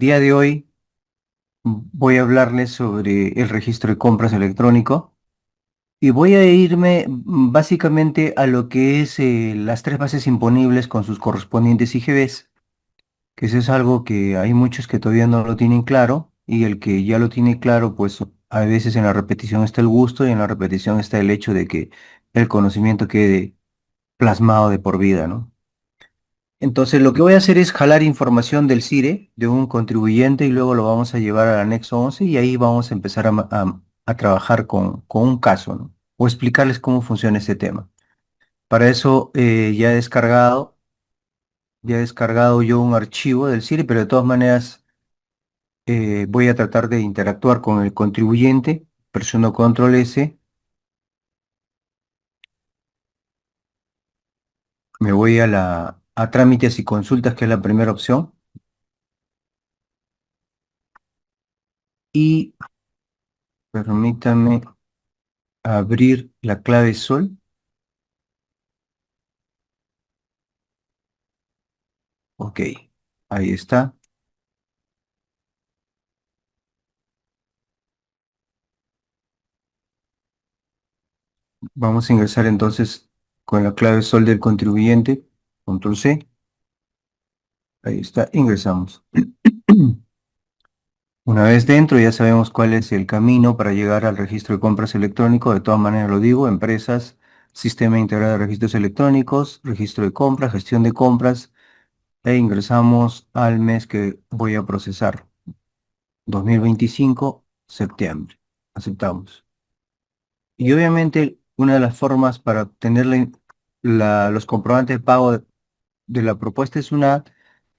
Día de hoy voy a hablarles sobre el registro de compras electrónico y voy a irme básicamente a lo que es las tres bases imponibles con sus correspondientes IGBs, que eso es algo que hay muchos que todavía no lo tienen claro y el que ya lo tiene claro, pues a veces en la repetición está el gusto y en la repetición está el hecho de que el conocimiento quede plasmado de por vida, ¿no? Entonces, lo que voy a hacer es jalar información del CIRE, de un contribuyente, y luego lo vamos a llevar al anexo 11 y ahí vamos a empezar a trabajar con un caso, ¿no? O explicarles cómo funciona este tema. Para eso ya he descargado yo un archivo del CIRE, pero de todas maneras voy a tratar de interactuar con el contribuyente. Presiono control S, me voy a trámites y consultas, que es la primera opción, y permítame abrir la clave sol. Ok, ahí está. Vamos a ingresar entonces con la clave sol del contribuyente. Control C. Ahí está, ingresamos. Una vez dentro ya sabemos cuál es el camino para llegar al registro de compras electrónico. De todas maneras lo digo, empresas, sistema integrado de registros electrónicos, registro de compras, gestión de compras, e ingresamos al mes que voy a procesar, 2025, septiembre. Aceptamos. Y obviamente una de las formas para obtener los comprobantes de pago de la propuesta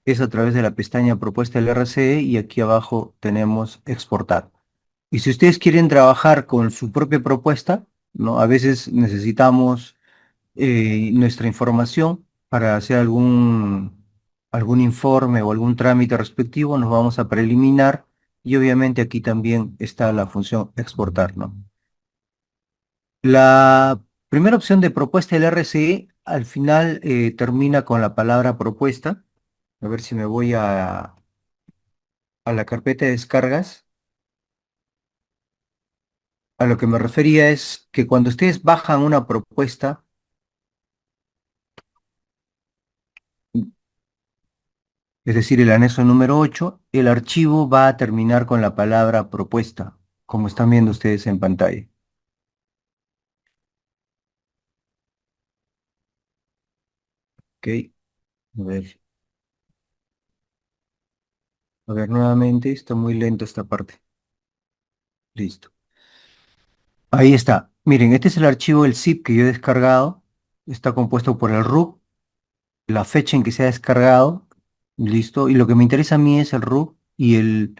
es a través de la pestaña propuesta del RCE y aquí abajo tenemos exportar. Y si ustedes quieren trabajar con su propia propuesta, ¿no? A veces necesitamos nuestra información para hacer algún informe o algún trámite respectivo, nos vamos a preliminar y obviamente aquí también está la función exportar, ¿no? La primera opción de propuesta del RCE al final termina con la palabra propuesta. A ver si me voy a la carpeta de descargas. A lo que me refería es que cuando ustedes bajan una propuesta, es decir, el anexo número 8, el archivo va a terminar con la palabra propuesta, como están viendo ustedes en pantalla. Ok, a a ver nuevamente, está muy lento esta parte. Listo. Ahí está. Miren, este es el archivo, el zip que yo he descargado. Está compuesto por el RUC, la fecha en que se ha descargado, listo. Y lo que me interesa a mí es el RUC y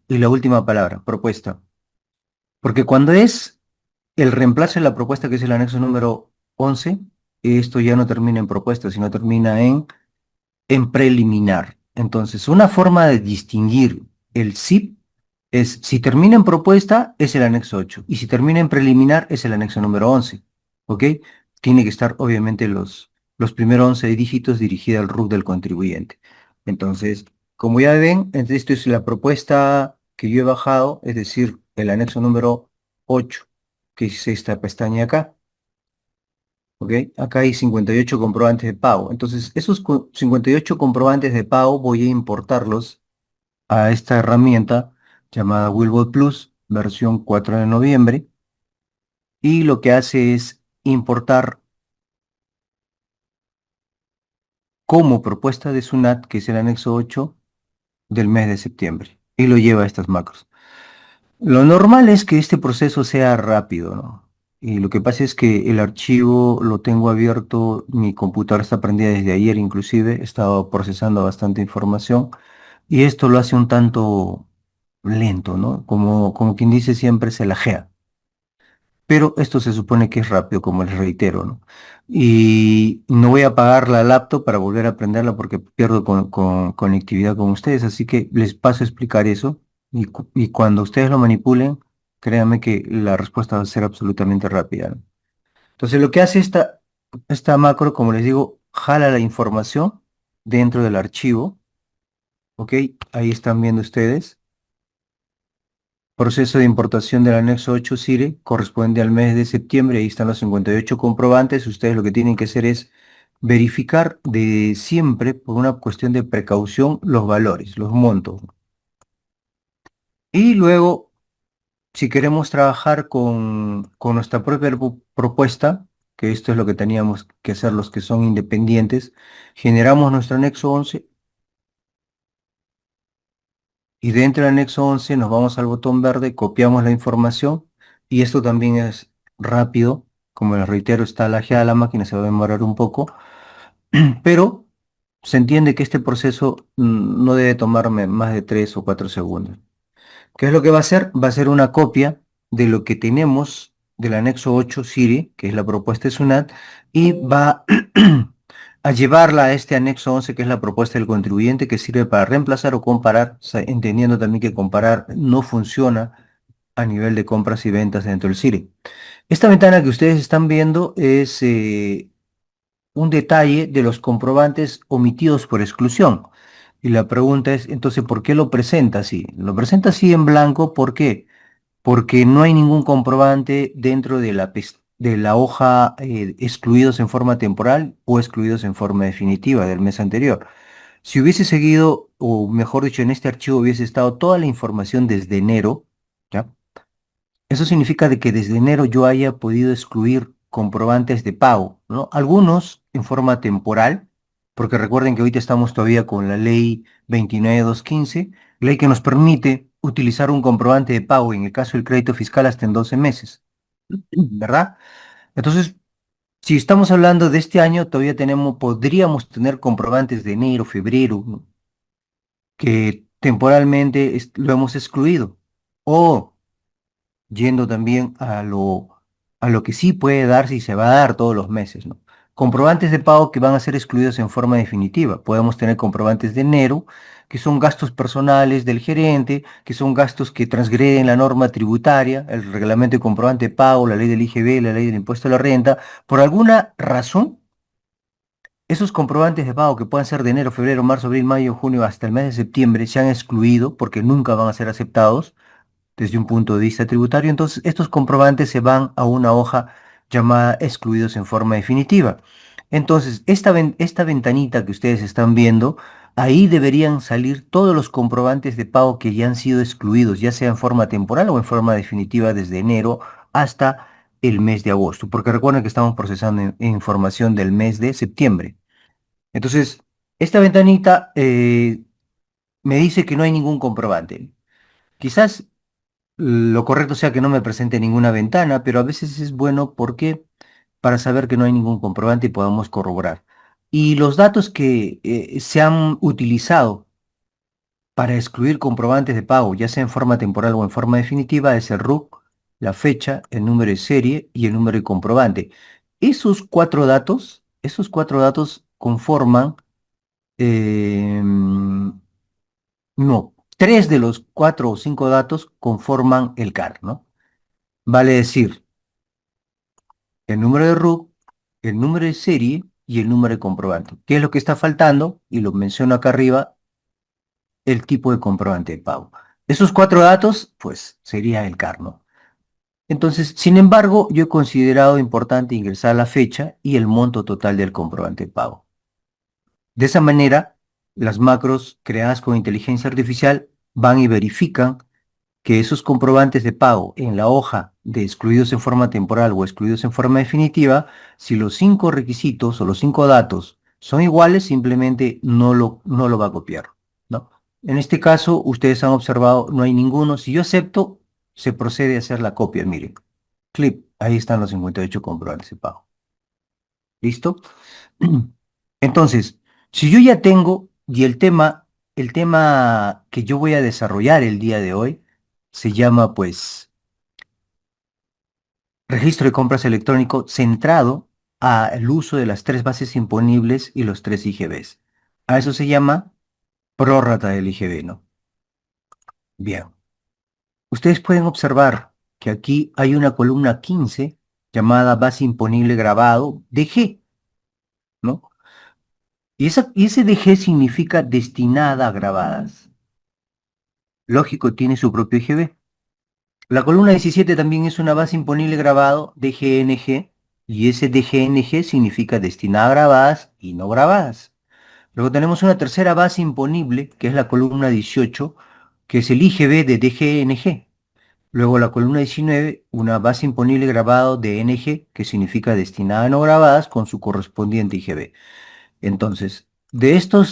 la última palabra, propuesta. Porque cuando es el reemplazo de la propuesta, que es el anexo número 11, esto ya no termina en propuesta, sino termina en preliminar. Entonces, una forma de distinguir el SIP es, si termina en propuesta, es el anexo 8, y si termina en preliminar, es el anexo número 11. ¿Ok? Tiene que estar, obviamente, los primeros 11 dígitos dirigida al RUC del contribuyente. Entonces, como ya ven, esto es la propuesta que yo he bajado, es decir, el anexo número 8, que es esta pestaña acá. ¿Ok? Acá hay 58 comprobantes de pago. Entonces, esos 58 comprobantes de pago voy a importarlos a esta herramienta llamada Willbot Plus, versión 4 de noviembre, y lo que hace es importar como propuesta de SUNAT, que es el anexo 8 del mes de septiembre, y lo lleva a estas macros. Lo normal es que este proceso sea rápido, ¿no? Y lo que pasa es que el archivo lo tengo abierto, mi computadora está prendida desde ayer inclusive, he estado procesando bastante información y esto lo hace un tanto lento, ¿no? Como quien dice siempre se lajea. Pero esto se supone que es rápido, como les reitero, ¿no? Y no voy a apagar la laptop para volver a prenderla porque pierdo conectividad con ustedes, así que les paso a explicar eso y cuando ustedes lo manipulen, créanme que la respuesta va a ser absolutamente rápida, ¿no? Entonces, lo que hace esta macro, como les digo, jala la información dentro del archivo Ok, ahí están viendo ustedes. Proceso de importación del anexo 8 SIRE corresponde al mes de septiembre. Ahí están los 58 comprobantes. Ustedes lo que tienen que hacer es verificar de siempre, por una cuestión de precaución, los valores, los montos. Y luego, si queremos trabajar con nuestra propia propuesta, que esto es lo que teníamos que hacer los que son independientes, generamos nuestro anexo 11 y dentro del anexo 11 nos vamos al botón verde, copiamos la información y esto también es rápido. Como les reitero, está lajeada la máquina, se va a demorar un poco, pero se entiende que este proceso no debe tomarme más de 3 o 4 segundos. ¿Qué es lo que va a hacer? Va a ser una copia de lo que tenemos del anexo 8 Siri, que es la propuesta de SUNAT, y va a llevarla a este anexo 11, que es la propuesta del contribuyente, que sirve para reemplazar o comparar, entendiendo también que comparar no funciona a nivel de compras y ventas dentro del Siri. Esta ventana que ustedes están viendo es un detalle de los comprobantes omitidos por exclusión. Y la pregunta es, entonces, ¿por qué lo presenta así? Lo presenta así en blanco, ¿por qué? Porque no hay ningún comprobante dentro de de la hoja excluidos en forma temporal o excluidos en forma definitiva del mes anterior. Si hubiese seguido, o mejor dicho, en este archivo hubiese estado toda la información desde enero, ¿ya? Eso significa de que desde enero yo haya podido excluir comprobantes de pago, ¿no? Algunos en forma temporal, porque recuerden que ahorita estamos todavía con la ley 29215, ley que nos permite utilizar un comprobante de pago en el caso del crédito fiscal hasta en 12 meses, ¿verdad? Entonces, si estamos hablando de este año, todavía podríamos tener comprobantes de enero, febrero, ¿no? Que temporalmente lo hemos excluido. O yendo también a lo que sí puede darse y se va a dar todos los meses, ¿no? Comprobantes de pago que van a ser excluidos en forma definitiva. Podemos tener comprobantes de enero, que son gastos personales del gerente, que son gastos que transgreden la norma tributaria, el reglamento de comprobante de pago, la ley del IGB, la ley del impuesto a la renta. Por alguna razón, esos comprobantes de pago que puedan ser de enero, febrero, marzo, abril, mayo, junio, hasta el mes de septiembre, se han excluido porque nunca van a ser aceptados desde un punto de vista tributario. Entonces, estos comprobantes se van a una hoja llamada excluidos en forma definitiva. Entonces, esta ventanita que ustedes están viendo, ahí deberían salir todos los comprobantes de pago que ya han sido excluidos, ya sea en forma temporal o en forma definitiva desde enero hasta el mes de agosto, porque recuerden que estamos procesando información del mes de septiembre. Entonces, esta ventanita me dice que no hay ningún comprobante. Quizás lo correcto sea que no me presente ninguna ventana, pero a veces es bueno porque para saber que no hay ningún comprobante y podamos corroborar. Y los datos que se han utilizado para excluir comprobantes de pago, ya sea en forma temporal o en forma definitiva, es el RUC, la fecha, el número de serie y el número de comprobante. Esos cuatro datos conforman, no, tres de los cuatro o cinco datos conforman el CAR, ¿no? Vale decir, el número de RUC, el número de serie y el número de comprobante. ¿Qué es lo que está faltando? Y lo menciono acá arriba, el tipo de comprobante de pago. Esos cuatro datos, pues sería el CAR, ¿no? Entonces, sin embargo, yo he considerado importante ingresar la fecha y el monto total del comprobante de pago. De esa manera, las macros creadas con inteligencia artificial van y verifican que esos comprobantes de pago en la hoja de excluidos en forma temporal o excluidos en forma definitiva, si los cinco requisitos o los cinco datos son iguales, simplemente no lo va a copiar, ¿no? En este caso, ustedes han observado, no hay ninguno. Si yo acepto, se procede a hacer la copia, miren. Clip, ahí están los 58 comprobantes de pago. ¿Listo? Entonces, si yo ya tengo, y el tema que yo voy a desarrollar el día de hoy, se llama pues registro de compras electrónico centrado al uso de las tres bases imponibles y los tres IGBs. A eso se llama prórrata del IGB, ¿no? Bien. Ustedes pueden observar que aquí hay una columna 15 llamada base imponible grabado de G, ¿no? Y ese DG significa destinada a grabadas. Lógico, tiene su propio IGB. La columna 17 también es una base imponible grabado DGNG y ese DGNG significa destinada a grabadas y no grabadas. Luego tenemos una tercera base imponible que es la columna 18 que es el IGB de DGNG. Luego la columna 19 una base imponible grabado de NG que significa destinada a no grabadas con su correspondiente IGB. Entonces, de estas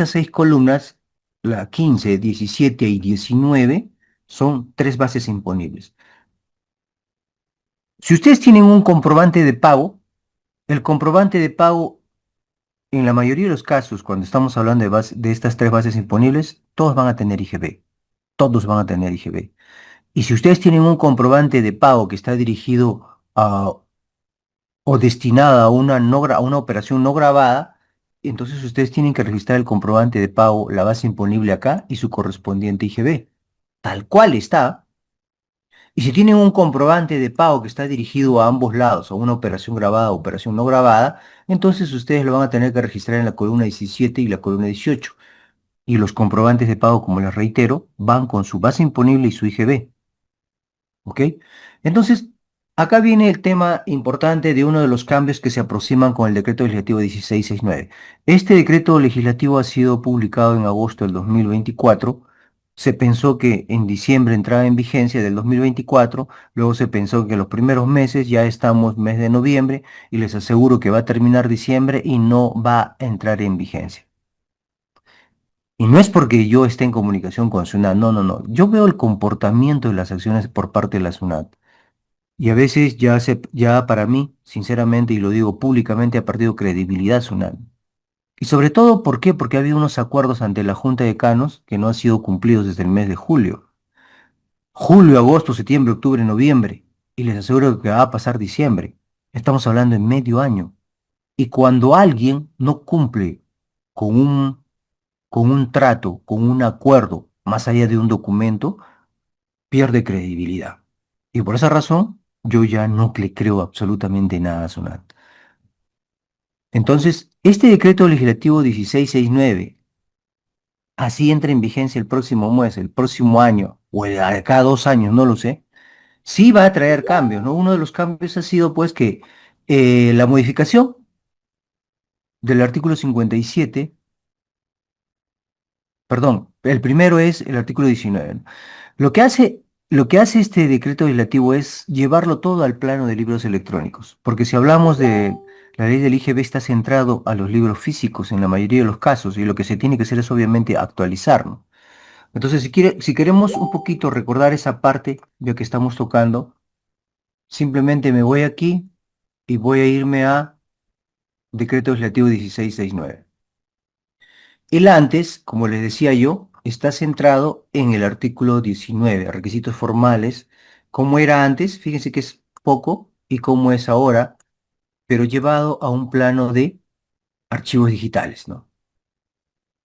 seis columnas, la 15, 17 y 19 son tres bases imponibles. Si ustedes tienen un comprobante de pago, el comprobante de pago, en la mayoría de los casos, cuando estamos hablando de estas tres bases imponibles, todos van a tener IGB. Todos van a tener IGB. Y si ustedes tienen un comprobante de pago que está dirigido o destinado a a una operación no grabada, entonces ustedes tienen que registrar el comprobante de pago, la base imponible acá y su correspondiente IGB. Tal cual está. Y si tienen un comprobante de pago que está dirigido a ambos lados, a una operación grabada o operación no grabada, entonces ustedes lo van a tener que registrar en la columna 17 y la columna 18. Y los comprobantes de pago, como les reitero, van con su base imponible y su IGB. ¿Ok? Entonces, acá viene el tema importante de uno de los cambios que se aproximan con el decreto legislativo 1669. Este decreto legislativo ha sido publicado en agosto del 2024. Se pensó que en diciembre entraba en vigencia del 2024, luego se pensó que los primeros meses, ya estamos mes de noviembre, y les aseguro que va a terminar diciembre y no va a entrar en vigencia. Y no es porque yo esté en comunicación con SUNAT, no, no, no. Yo veo el comportamiento de las acciones por parte de la SUNAT. Y a veces ya para mí, sinceramente, y lo digo públicamente, ha perdido credibilidad SUNAT. Y sobre todo, ¿por qué? Porque ha habido unos acuerdos ante la Junta de Canos que no han sido cumplidos desde el mes de julio. Julio, agosto, septiembre, octubre, noviembre. Y les aseguro que va a pasar diciembre. Estamos hablando en medio año. Y cuando alguien no cumple con con un trato, con un acuerdo, más allá de un documento, pierde credibilidad. Y por esa razón, yo ya no le creo absolutamente nada a SUNAT. Entonces, este decreto legislativo 1669, así entra en vigencia el próximo mes, el próximo año, o cada 2 años, no lo sé, sí va a traer cambios, ¿no? Uno de los cambios ha sido, pues, que la modificación del artículo 57. Perdón, el primero es el artículo 19, ¿no? Lo que hace este decreto legislativo es llevarlo todo al plano de libros electrónicos, porque si hablamos de la ley del IGB está centrado a los libros físicos en la mayoría de los casos y lo que se tiene que hacer es obviamente actualizarlo. Entonces, si queremos un poquito recordar esa parte de que estamos tocando, simplemente me voy aquí y voy a irme a decreto legislativo 1669. El antes, como les decía yo, está centrado en el artículo 19, requisitos formales, cómo era antes, fíjense que es poco, y cómo es ahora, pero llevado a un plano de archivos digitales, ¿no?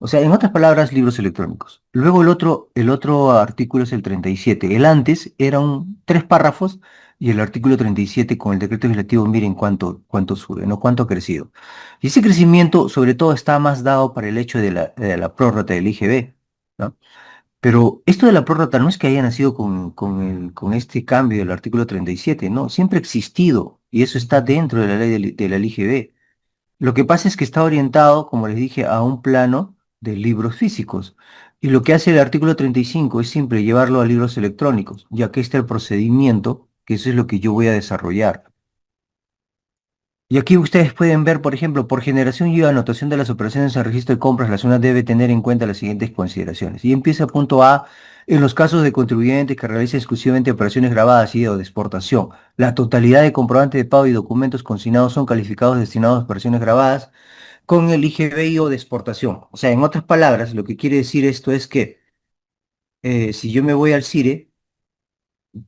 O sea, en otras palabras, libros electrónicos. Luego el otro artículo es el 37. El antes era tres párrafos y el artículo 37 con el decreto legislativo, miren cuánto sube, ¿no? Cuánto ha crecido. Y ese crecimiento, sobre todo, está más dado para el hecho de la prórroga del IGB, ¿no? Pero esto de la prórroga no es que haya nacido con este cambio del artículo 37, ¿no? Siempre ha existido y eso está dentro de la ley de la IGB. Lo que pasa es que está orientado, como les dije, a un plano de libros físicos. Y lo que hace el artículo 35 es simple llevarlo a libros electrónicos, ya que este es el procedimiento, que eso es lo que yo voy a desarrollar. Y aquí ustedes pueden ver, por ejemplo, por generación y anotación de las operaciones en registro de compras, la zona debe tener en cuenta las siguientes consideraciones. Y empieza punto A, en los casos de contribuyentes que realicen exclusivamente operaciones grabadas y o de exportación, la totalidad de comprobantes de pago y documentos consignados son calificados destinados a operaciones grabadas con el IGBI o de exportación. O sea, en otras palabras, lo que quiere decir esto es que si yo me voy al CIRE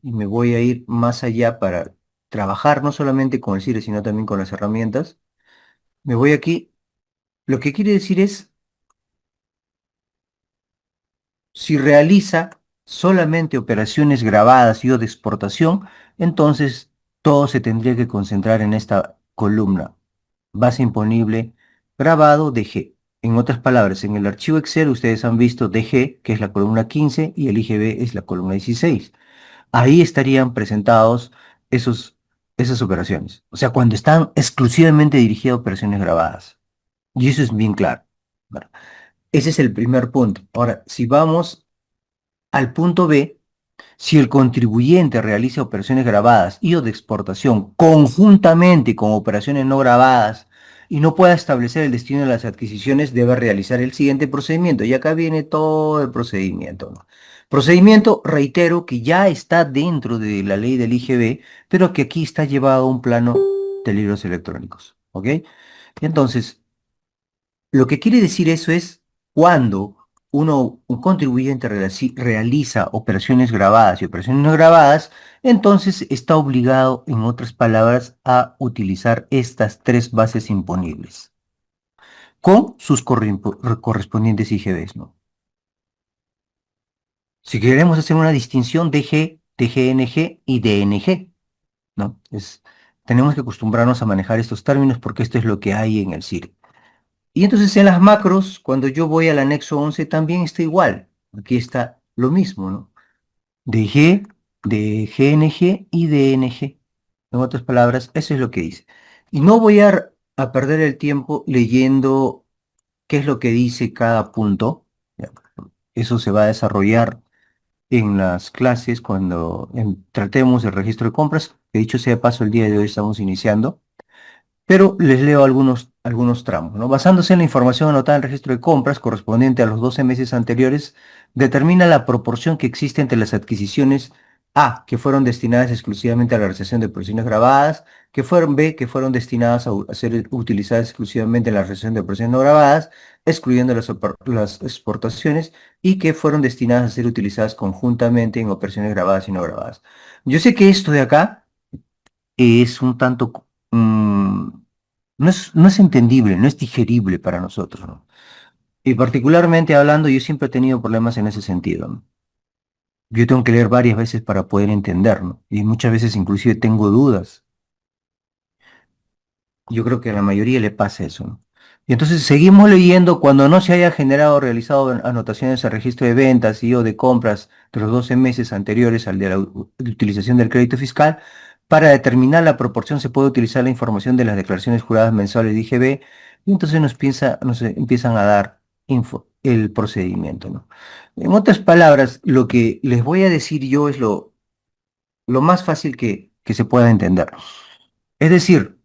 y me voy a ir más allá para trabajar no solamente con el CIRE, sino también con las herramientas, me voy aquí. Lo que quiere decir es, si realiza solamente operaciones grabadas y o de exportación, entonces todo se tendría que concentrar en esta columna, base imponible grabado DG. En otras palabras, en el archivo Excel ustedes han visto DG, que es la columna 15, y el IGB es la columna 16. Ahí estarían presentados esos, esas operaciones. O sea, cuando están exclusivamente dirigidas a operaciones grabadas. Y eso es bien claro. ¿Verdad? Ese es el primer punto. Ahora, si vamos al punto B, si el contribuyente realiza operaciones grabadas y o de exportación conjuntamente con operaciones no grabadas y no pueda establecer el destino de las adquisiciones, debe realizar el siguiente procedimiento. Y acá viene todo el procedimiento, ¿no? Procedimiento, reitero, que ya está dentro de la ley del IGB, pero que aquí está llevado a un plano de libros electrónicos. ¿Ok? Entonces, lo que quiere decir eso es cuando un contribuyente realiza operaciones grabadas y operaciones no grabadas, entonces está obligado, en otras palabras, a utilizar estas tres bases imponibles con sus correspondientes IGBs, ¿no? Si queremos hacer una distinción DG, DGNG y DNG, ¿no? Tenemos que acostumbrarnos a manejar estos términos porque esto es lo que hay en el CIRE. Y entonces en las macros, cuando yo voy al anexo 11, también está igual. Aquí está lo mismo, ¿no? DG, DGNG y DNG. En otras palabras, eso es lo que dice. Y no voy a perder el tiempo leyendo qué es lo que dice cada punto. Ya, eso se va a desarrollar en las clases cuando tratemos el registro de compras, que dicho sea de paso, el día de hoy estamos iniciando. Pero les leo algunos tramos, ¿no? Basándose en la información anotada en el registro de compras correspondiente a los 12 meses anteriores, determina la proporción que existe entre las adquisiciones A, que fueron destinadas exclusivamente a la realización de operaciones grabadas, que fueron B, que fueron destinadas a ser utilizadas exclusivamente en la realización de operaciones no grabadas, excluyendo las exportaciones, y que fueron destinadas a ser utilizadas conjuntamente en operaciones grabadas y no grabadas. Yo sé que esto de acá es un tanto, no es entendible, no es digerible para nosotros, ¿no? Y particularmente hablando, yo siempre he tenido problemas en ese sentido, ¿no? Yo tengo que leer varias veces para poder entender, ¿no? Y muchas veces inclusive tengo dudas. Yo creo que a la mayoría le pasa eso, ¿no? Y entonces seguimos leyendo cuando no se haya generado o realizado anotaciones al registro de ventas y o de compras de los 12 meses anteriores al de la utilización del crédito fiscal. Para determinar la proporción se puede utilizar la información de las declaraciones juradas mensuales de IGB y entonces nos empiezan a dar el procedimiento, ¿no? En otras palabras, lo que les voy a decir yo es lo más fácil que se pueda entender. Es decir,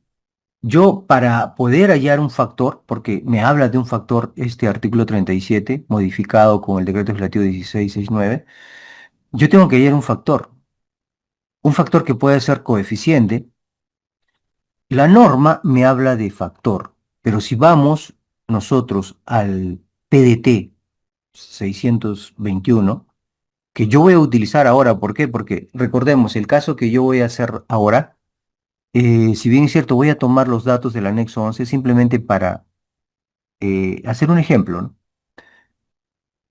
yo para poder hallar un factor, porque me habla de un factor este artículo 37 modificado con el decreto legislativo 1669, yo tengo que hallar un factor que puede ser coeficiente. La norma me habla de factor, pero si vamos nosotros al PDT 621, que yo voy a utilizar ahora, ¿por qué? Porque recordemos, el caso que yo voy a hacer ahora, si bien es cierto, voy a tomar los datos del anexo 11 simplemente para hacer un ejemplo, ¿no?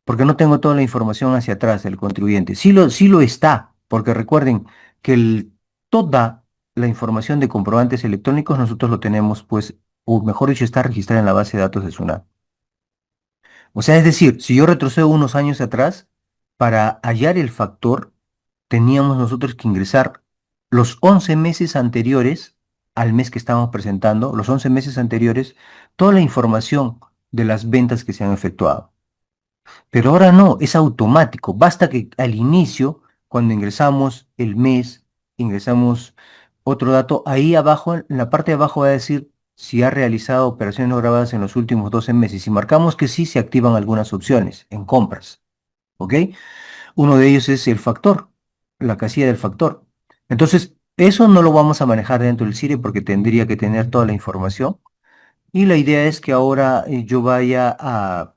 Porque no tengo toda la información hacia atrás del contribuyente. Sí lo está, porque recuerden que toda la información de comprobantes electrónicos nosotros lo tenemos, pues, o mejor dicho, está registrada en la base de datos de SUNAT. O sea, es decir, si yo retrocedo unos años atrás, para hallar el factor, teníamos nosotros que ingresar los 11 meses anteriores al mes que estábamos presentando, los 11 meses anteriores, toda la información de las ventas que se han efectuado. Pero ahora no, es automático. Basta que al inicio, cuando ingresamos el mes, ingresamos otro dato, ahí abajo, en la parte de abajo va a decir si ha realizado operaciones no grabadas en los últimos 12 meses. Si marcamos que sí, se activan algunas opciones en compras. ¿Ok? Uno de ellos es el factor, la casilla del factor. Entonces, eso no lo vamos a manejar dentro del CIRE porque tendría que tener toda la información. Y la idea es que ahora yo vaya a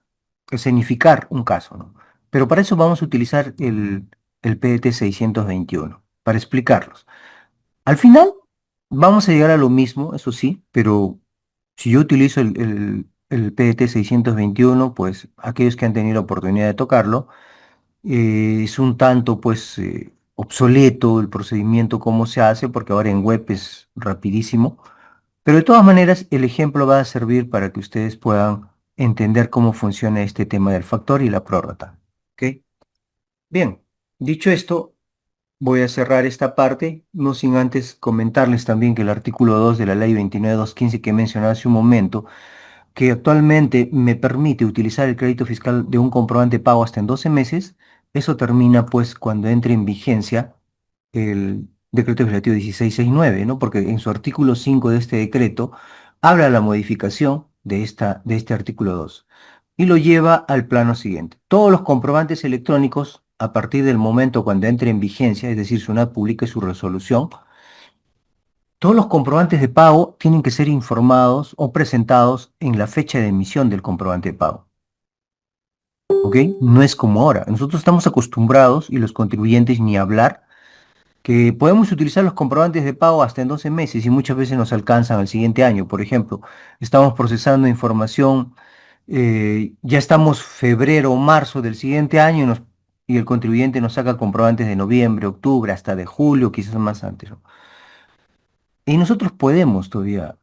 escenificar un caso, ¿no? Pero para eso vamos a utilizar el PDT 621, para explicarlos. Al final vamos a llegar a lo mismo, eso sí, pero si yo utilizo el PDT 621, pues aquellos que han tenido la oportunidad de tocarlo, es un tanto pues obsoleto el procedimiento, cómo se hace, porque ahora en web es rapidísimo. Pero de todas maneras, el ejemplo va a servir para que ustedes puedan entender cómo funciona este tema del factor y la prórrata. ¿Ok? Bien, dicho esto, voy a cerrar esta parte, no sin antes comentarles también que el artículo 2 de la ley 29.215 que mencioné hace un momento, que actualmente me permite utilizar el crédito fiscal de un comprobante de pago hasta en 12 meses, eso termina pues cuando entre en vigencia el decreto legislativo 1669, ¿no? Porque en su artículo 5 de este decreto habla de la modificación de este artículo 2 y lo lleva al plano siguiente. Todos los comprobantes electrónicos, a partir del momento cuando entre en vigencia, es decir, SUNAT publique su resolución, todos los comprobantes de pago tienen que ser informados o presentados en la fecha de emisión del comprobante de pago. ¿Ok? No es como ahora. Nosotros estamos acostumbrados, y los contribuyentes ni hablar, que podemos utilizar los comprobantes de pago hasta en 12 meses y muchas veces nos alcanzan al siguiente año. Por ejemplo, estamos procesando información, ya estamos febrero o marzo del siguiente año y el contribuyente nos saca comprobantes de noviembre, octubre, hasta de julio, quizás más antes, ¿no? Y nosotros podemos todavía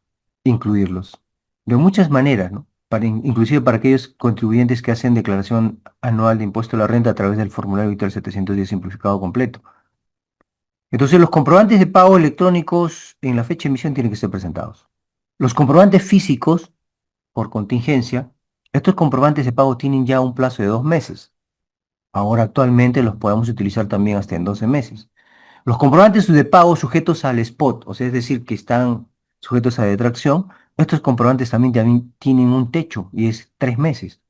incluirlos de muchas maneras, ¿no? Inclusive para aquellos contribuyentes que hacen declaración anual de impuesto a la renta a través del formulario Vital 710 simplificado completo. Entonces, los comprobantes de pago electrónicos en la fecha de emisión tienen que ser presentados. Los comprobantes físicos, por contingencia, estos comprobantes de pago tienen ya un plazo de 2 meses. Ahora actualmente los podemos utilizar también hasta en 12 meses. Los comprobantes de pago sujetos al spot, o sea, es decir, que están sujetos a detracción, estos comprobantes también tienen un techo y es 3 meses.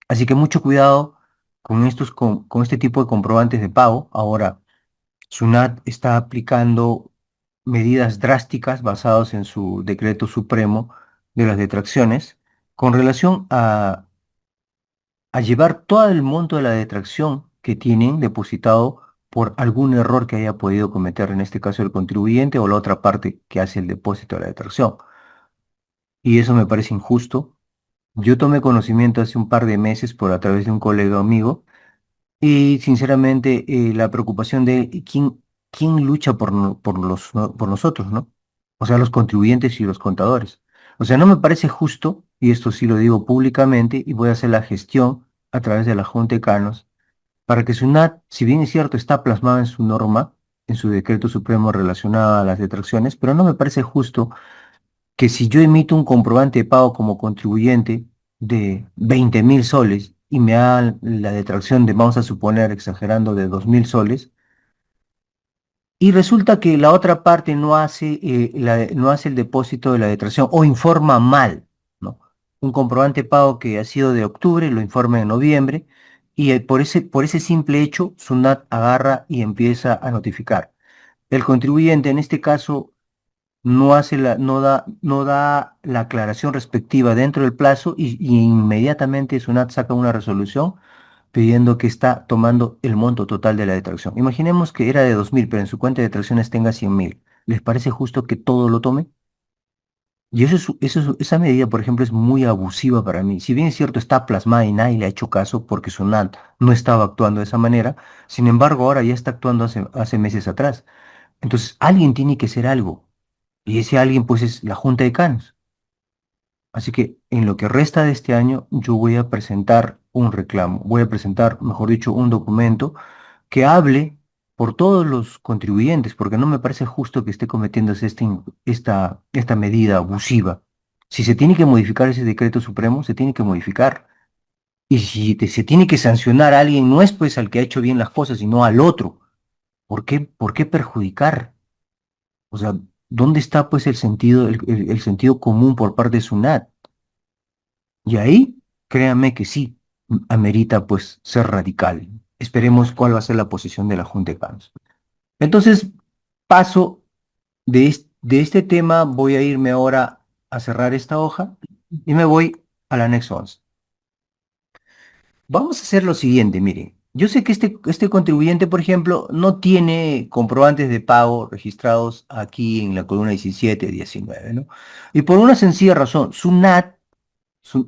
Así que mucho cuidado con este tipo de comprobantes de pago. Ahora, SUNAT está aplicando medidas drásticas basadas en su decreto supremo de las detracciones con relación a llevar todo el monto de la detracción que tienen depositado por algún error que haya podido cometer, en este caso el contribuyente o la otra parte que hace el depósito de la detracción. Y eso me parece injusto. Yo tomé conocimiento hace un par de meses por a través de un colega amigo y sinceramente la preocupación de quién lucha por nosotros, ¿no? O sea, los contribuyentes y los contadores. O sea, no me parece justo, y esto sí lo digo públicamente, y voy a hacer la gestión a través de la Junta de Canos, para que SUNAT, si bien es cierto, está plasmado en su norma, en su decreto supremo relacionado a las detracciones, pero no me parece justo que si yo emito un comprobante de pago como contribuyente de 20.000 soles y me dan la detracción de, vamos a suponer, exagerando, de 2.000 soles, y resulta que la otra parte no hace el depósito de la detracción o informa mal, ¿no? Un comprobante de pago que ha sido de octubre lo informa en noviembre y por ese simple hecho, SUNAT agarra y empieza a notificar. El contribuyente, en este caso, no da la aclaración respectiva dentro del plazo y inmediatamente SUNAT saca una resolución pidiendo que está tomando el monto total de la detracción. Imaginemos que era de 2.000, pero en su cuenta de detracciones tenga 100.000. ¿Les parece justo que todo lo tome? Y esa medida, por ejemplo, es muy abusiva para mí. Si bien es cierto, está plasmada y nadie le ha hecho caso porque SUNAT no estaba actuando de esa manera, sin embargo, ahora ya está actuando hace meses atrás. Entonces, alguien tiene que hacer algo. Y ese alguien, pues, es la Junta de Canos. Así que en lo que resta de este año, yo voy a presentar un reclamo. Voy a presentar, mejor dicho, un documento que hable por todos los contribuyentes, porque no me parece justo que esté cometiéndose esta medida abusiva. Si se tiene que modificar ese decreto supremo, se tiene que modificar. Y si se tiene que sancionar a alguien, no es pues al que ha hecho bien las cosas, sino al otro. Por qué perjudicar? O sea, ¿dónde está pues el sentido común por parte de SUNAT? Y ahí, créanme que sí, amerita pues ser radical. Esperemos cuál va a ser la posición de la Junta de Canos. Entonces, paso de este tema, voy a irme ahora a cerrar esta hoja y me voy al anexo 11. Vamos a hacer lo siguiente, miren. Yo sé que este contribuyente, por ejemplo, no tiene comprobantes de pago registrados aquí en la columna 17, 19, ¿no? Y por una sencilla razón, SUNAT,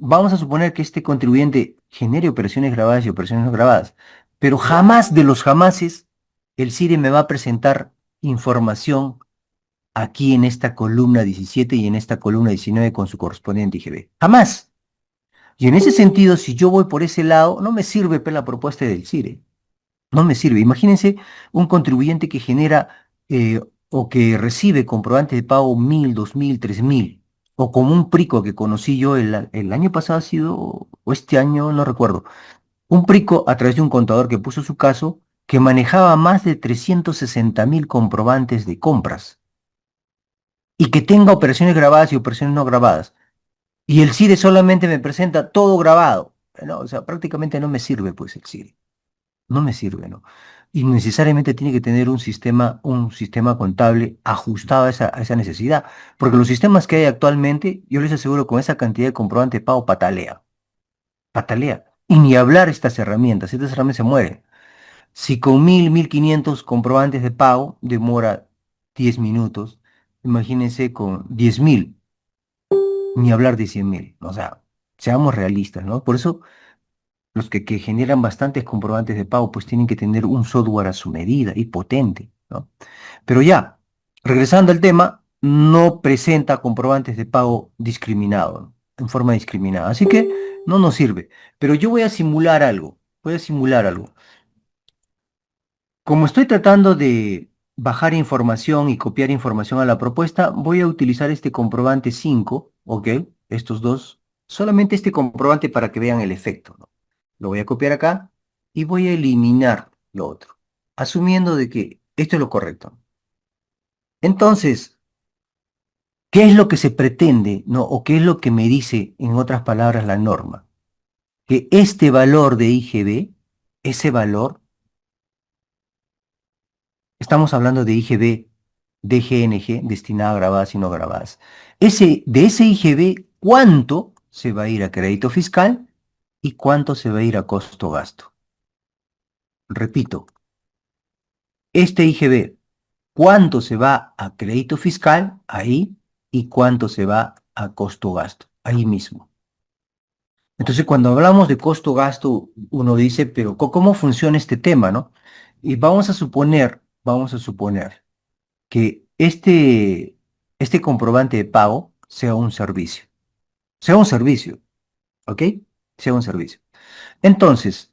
vamos a suponer que este contribuyente genere operaciones grabadas y operaciones no grabadas, pero jamás de los jamases el CIRE me va a presentar información aquí en esta columna 17 y en esta columna 19 con su correspondiente IGB. Jamás. Y en ese sentido, si yo voy por ese lado, no me sirve pe, la propuesta del CIRE. No me sirve. Imagínense un contribuyente que genera o que recibe comprobante de pago 1.000, 2.000, 3.000. O como un prico que conocí yo el año pasado ha sido, o este año, no recuerdo. Un prico a través de un contador que puso su caso, que manejaba más de 360.000 comprobantes de compras y que tenga operaciones grabadas y operaciones no grabadas. Y el CIRE solamente me presenta todo grabado. ¿No? O sea, prácticamente no me sirve pues el CIRE. No me sirve, ¿no? Y necesariamente tiene que tener un sistema contable ajustado a esa necesidad. Porque los sistemas que hay actualmente, yo les aseguro, con esa cantidad de comprobante de pago, patalea, patalea. Y ni hablar estas herramientas se mueren. Si con 1.000, 1.500 comprobantes de pago demora 10 minutos, imagínense con 10.000, ni hablar de 100.000. O sea, seamos realistas, ¿no? Por eso los que generan bastantes comprobantes de pago, pues tienen que tener un software a su medida y potente, ¿no? Pero ya, regresando al tema, no presenta comprobantes de pago discriminado, ¿no? En forma discriminada. Así que no nos sirve. Pero yo voy a simular algo. Voy a simular algo. Como estoy tratando de bajar información y copiar información a la propuesta, voy a utilizar este comprobante 5, ¿ok? Estos dos, solamente este comprobante para que vean el efecto, ¿no? Lo voy a copiar acá y voy a eliminar lo otro, asumiendo de que esto es lo correcto. Entonces, ¿qué es lo que se pretende, no? ¿O qué es lo que me dice, en otras palabras, la norma? Que este valor de IGB, ese valor, estamos hablando de IGB, DGNG, destinado a grabadas y no grabadas. De ese IGB, ¿cuánto se va a ir a crédito fiscal y cuánto se va a ir a costo gasto? Repito, este IGB, ¿cuánto se va a crédito fiscal? Ahí. ¿Y cuánto se va a costo gasto? Ahí mismo. Entonces, cuando hablamos de costo gasto, uno dice, pero ¿cómo funciona este tema, no? Y vamos a suponer que este comprobante de pago sea un servicio, ¿ok? Sea un servicio. Entonces,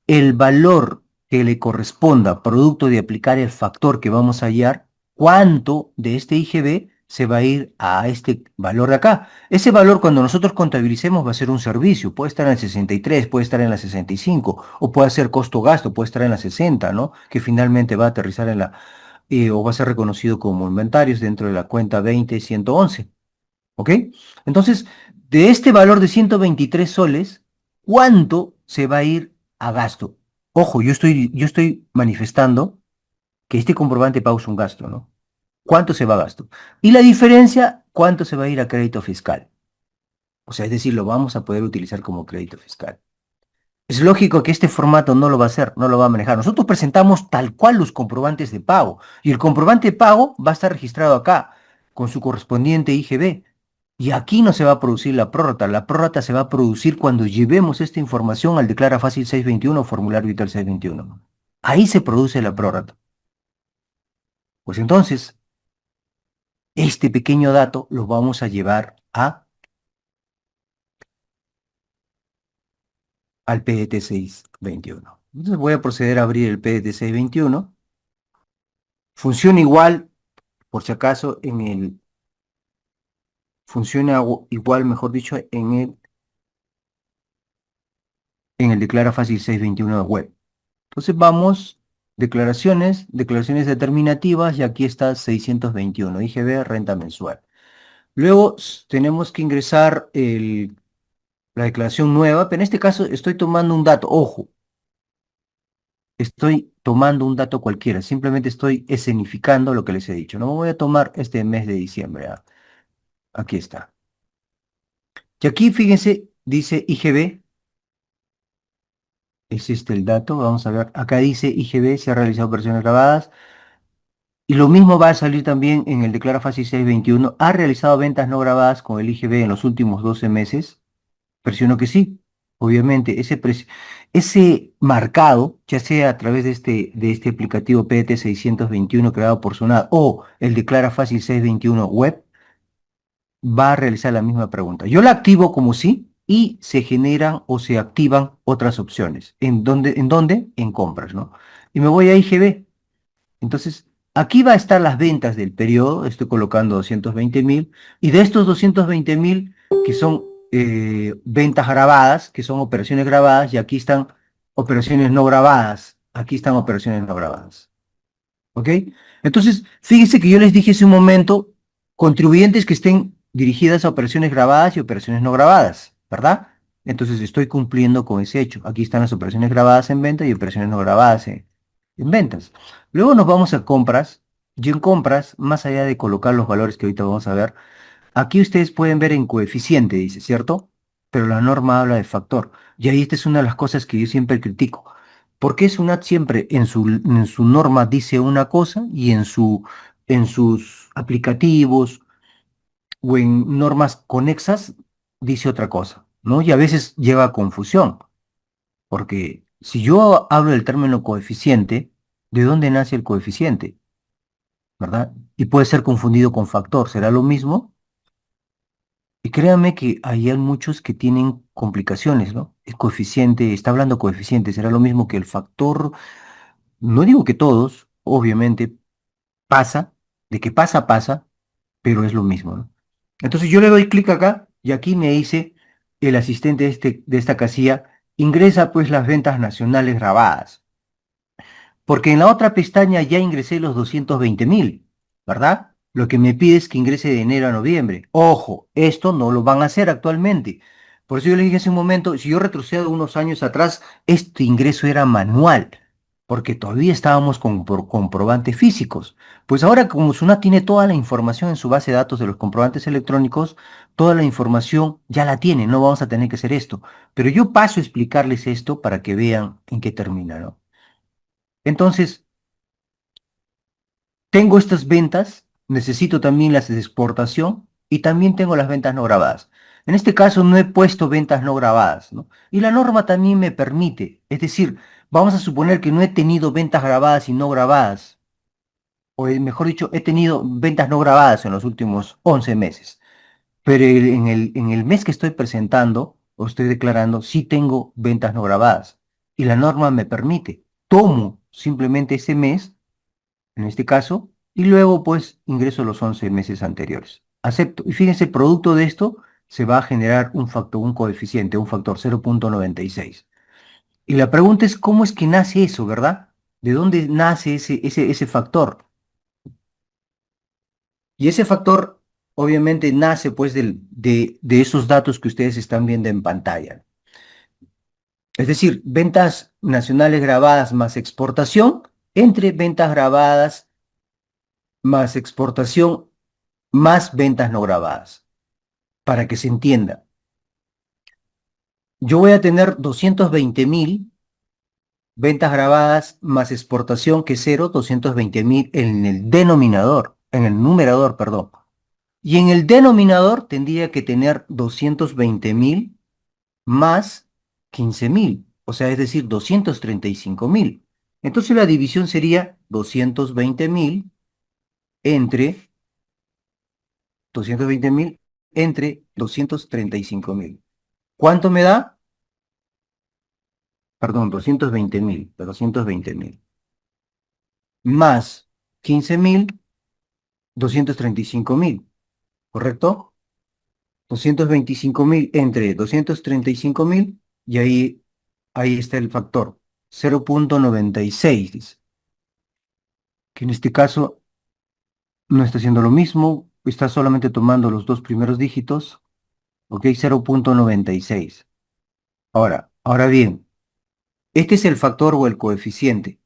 el valor que le corresponda, producto de aplicar el factor que vamos a hallar, cuánto de este IGB se va a ir a este valor de acá. Ese valor, cuando nosotros contabilicemos, va a ser un servicio. Puede estar en el 63, puede estar en la 65, o puede ser costo-gasto, puede estar en la 60, ¿no? Que finalmente va a aterrizar o va a ser reconocido como inventarios dentro de la cuenta 20111. ¿Ok? Entonces, de este valor de 123 soles, ¿cuánto se va a ir a gasto? Ojo, yo estoy manifestando que este comprobante de pago es un gasto, ¿no? ¿Cuánto se va a gasto? Y la diferencia, ¿cuánto se va a ir a crédito fiscal? O sea, es decir, lo vamos a poder utilizar como crédito fiscal. Es lógico que este formato no lo va a hacer, no lo va a manejar. Nosotros presentamos tal cual los comprobantes de pago y el comprobante de pago va a estar registrado acá con su correspondiente IGB. Y aquí no se va a producir la prórrata se va a producir cuando llevemos esta información al Declara Fácil 621 o Formulario Vital 621. Ahí se produce la prórrata. Pues entonces, este pequeño dato lo vamos a llevar al PDT 621. Entonces voy a proceder a abrir el PDT 621. Funciona igual, por si acaso, igual, mejor dicho, en el Declara Fácil 621 de web. Entonces vamos, declaraciones determinativas, y aquí está 621, IGB, renta mensual. Luego tenemos que ingresar la declaración nueva, pero en este caso estoy tomando un dato, ojo, estoy tomando un dato cualquiera, simplemente estoy escenificando lo que les he dicho. No me voy a tomar este mes de diciembre. Aquí está. Y aquí, fíjense, dice IGB, es este el dato, vamos a ver, acá dice IGB, se ha realizado operaciones grabadas. Y lo mismo va a salir también en el Declara Fácil 621. ¿Ha realizado ventas no grabadas con el IGB en los últimos 12 meses? Presiono que sí. Obviamente, ese marcado, ya sea a través de este aplicativo PT 621 creado por Sunat o el Declara Fácil 621 web, va a realizar la misma pregunta. Yo la activo como sí y se generan o se activan otras opciones. ¿En dónde? En compras, ¿no? Y me voy a IGB. Entonces, aquí va a estar las ventas del periodo, estoy colocando 220.000, y de estos 220.000, que son ventas grabadas, que son operaciones grabadas, y aquí están operaciones no grabadas, aquí están operaciones no grabadas. ¿Ok? Entonces, fíjense que yo les dije hace un momento, contribuyentes que estén dirigidas a operaciones grabadas y operaciones no grabadas, ¿verdad? Entonces estoy cumpliendo con ese hecho. Aquí están las operaciones grabadas en venta y operaciones no grabadas en ventas. Luego nos vamos a compras. Y en compras, más allá de colocar los valores que ahorita vamos a ver, aquí ustedes pueden ver en coeficiente, dice, ¿cierto? Pero la norma habla de factor. Y ahí esta es una de las cosas que yo siempre critico. ¿Por qué SUNAT siempre en su norma dice una cosa y en sus aplicativos o en normas conexas dice otra cosa, ¿no? Y a veces lleva a confusión, porque si yo hablo del término coeficiente, ¿de dónde nace el coeficiente? ¿Verdad? Y puede ser confundido con factor, ¿será lo mismo? Y créanme que ahí hay muchos que tienen complicaciones, ¿no? El coeficiente, está hablando coeficiente, será lo mismo que el factor. No digo que todos, obviamente pasa, de que pasa, pasa, pero es lo mismo, ¿no? Entonces yo le doy clic acá y aquí me dice el asistente de esta casilla, ingresa pues las ventas nacionales grabadas. Porque en la otra pestaña ya ingresé los 220.000, ¿verdad? Lo que me pide es que ingrese de enero a noviembre. Ojo, esto no lo van a hacer actualmente. Por eso yo le dije hace un momento, si yo retrocedo unos años atrás, este ingreso era manual, porque todavía estábamos con comprobantes físicos. Pues ahora, como SUNAT tiene toda la información en su base de datos de los comprobantes electrónicos, toda la información ya la tiene, no vamos a tener que hacer esto. Pero yo paso a explicarles esto para que vean en qué termina, ¿no? Entonces, tengo estas ventas, necesito también las de exportación y también tengo las ventas no grabadas. En este caso no he puesto ventas no grabadas, ¿no? Y la norma también me permite, es decir, vamos a suponer que no he tenido ventas grabadas y no grabadas, o mejor dicho, he tenido ventas no grabadas en los últimos 11 meses, pero en el mes que estoy presentando o estoy declarando, sí tengo ventas no grabadas y la norma me permite. Tomo simplemente ese mes en este caso, y luego pues ingreso los 11 meses anteriores. Acepto. Y fíjense, producto de esto se va a generar un factor, un coeficiente, un factor 0,96. Y la pregunta es, ¿cómo es que nace eso, verdad? ¿De dónde nace ese factor? Y ese factor obviamente nace pues de esos datos que ustedes están viendo en pantalla. Es decir, ventas nacionales grabadas más exportación entre ventas grabadas más exportación más ventas no grabadas, para que se entienda. Yo voy a tener 220.000 ventas grabadas más exportación que cero, 220.000 en el denominador, en el numerador, perdón. Y en el denominador tendría que tener 220.000 más 15.000, o sea, es decir, 235.000. Entonces la división sería 220.000 entre 220.000 entre 235.000. ¿Cuánto me da? Perdón, 220.000, más 15.000, 235.000, ¿correcto? 225.000 entre 235.000 y ahí está el factor, 0,96, dice, que en este caso no está haciendo lo mismo, está solamente tomando los dos primeros dígitos, ok, 0,96. Ahora bien, este es el factor o el coeficiente.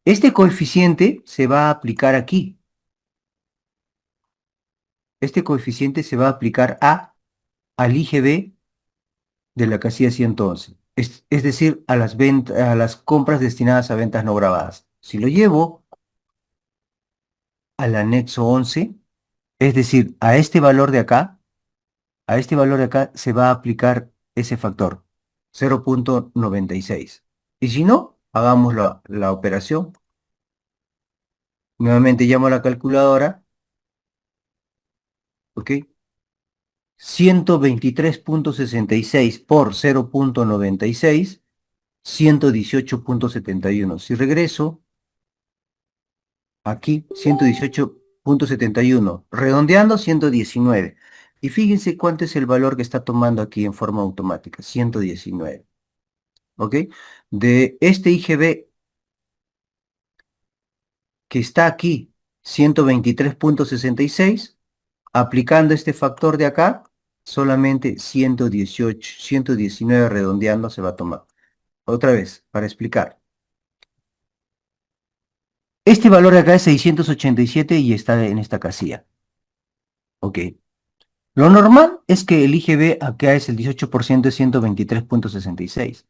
Este coeficiente se va a aplicar aquí. Este coeficiente se va a aplicar al IGB de la casilla 111, es decir, a las compras destinadas a ventas no grabadas. Si lo llevo al anexo 11, es decir, a este valor de acá, a este valor de acá se va a aplicar ese factor. 0.96. Y si no, hagamos la operación. Nuevamente llamo a la calculadora, ¿ok? 123.66 por 0.96, 118.71. Si regreso aquí, 118.71, redondeando 119. Y fíjense cuánto es el valor que está tomando aquí en forma automática, 119. ¿Ok? De este IGB que está aquí, 123.66, aplicando este factor de acá, solamente 118, 119 redondeando se va a tomar. Otra vez, para explicar. Este valor de acá es 687 y está en esta casilla. Ok. Lo normal es que el IGB acá es el 18% de 123.66.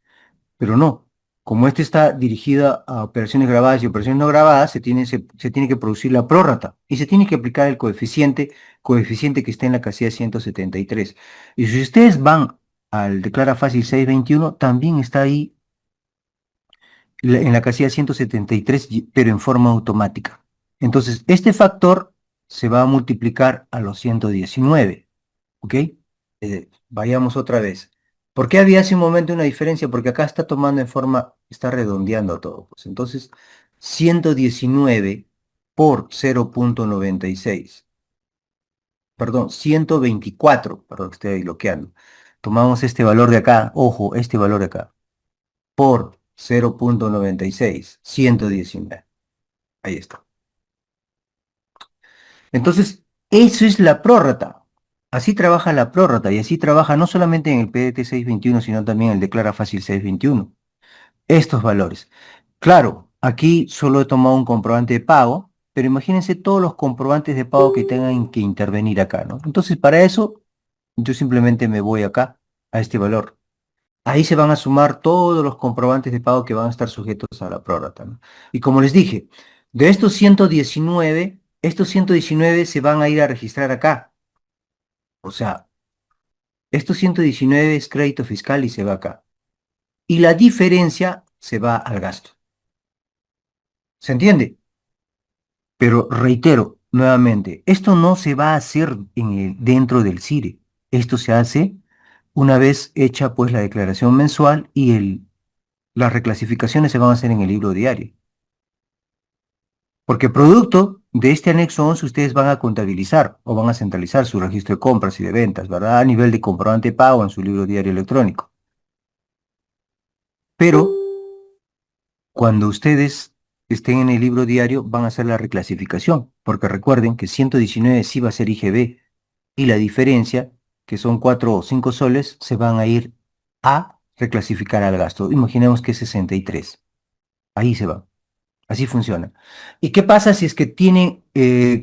Pero no. Como este está dirigida a operaciones grabadas y operaciones no grabadas, se tiene que producir la prórrata y se tiene que aplicar el coeficiente que está en la casilla 173. Y si ustedes van al declara fácil 621, también está ahí en la casilla 173, pero en forma automática. Entonces, este factor se va a multiplicar a los 119, ¿ok? Vayamos otra vez. ¿Por qué había hace un momento una diferencia? Porque acá está tomando en forma, está redondeando todo. Pues entonces, 119 por 0.96. Perdón, 124, perdón, estoy bloqueando. Tomamos este valor de acá, ojo, este valor de acá, por 0.96, 119. Ahí está. Entonces, eso es la prórrata. Así trabaja la prórrata y así trabaja no solamente en el PDT 621, sino también en el Declara Fácil 621. Estos valores. Claro, aquí solo he tomado un comprobante de pago, pero imagínense todos los comprobantes de pago que tengan que intervenir acá, ¿no? Entonces, para eso, yo simplemente me voy acá, a este valor. Ahí se van a sumar todos los comprobantes de pago que van a estar sujetos a la prórrata, ¿no? Y como les dije, de estos 119 se van a ir a registrar acá. O sea, estos 119 es crédito fiscal y se va acá. Y la diferencia se va al gasto. ¿Se entiende? Pero reitero nuevamente, esto no se va a hacer dentro del CIRE. Esto se hace una vez hecha pues la declaración mensual y las reclasificaciones se van a hacer en el libro diario. Porque producto de este anexo 11 ustedes van a contabilizar o van a centralizar su registro de compras y de ventas, ¿verdad? A nivel de comprobante de pago en su libro diario electrónico. Pero cuando ustedes estén en el libro diario van a hacer la reclasificación, porque recuerden que 119 sí va a ser IGB y la diferencia, que son 4 o 5 soles, se van a ir a reclasificar al gasto. Imaginemos que es 63. Ahí se va. Así funciona. ¿Y qué pasa si es que tiene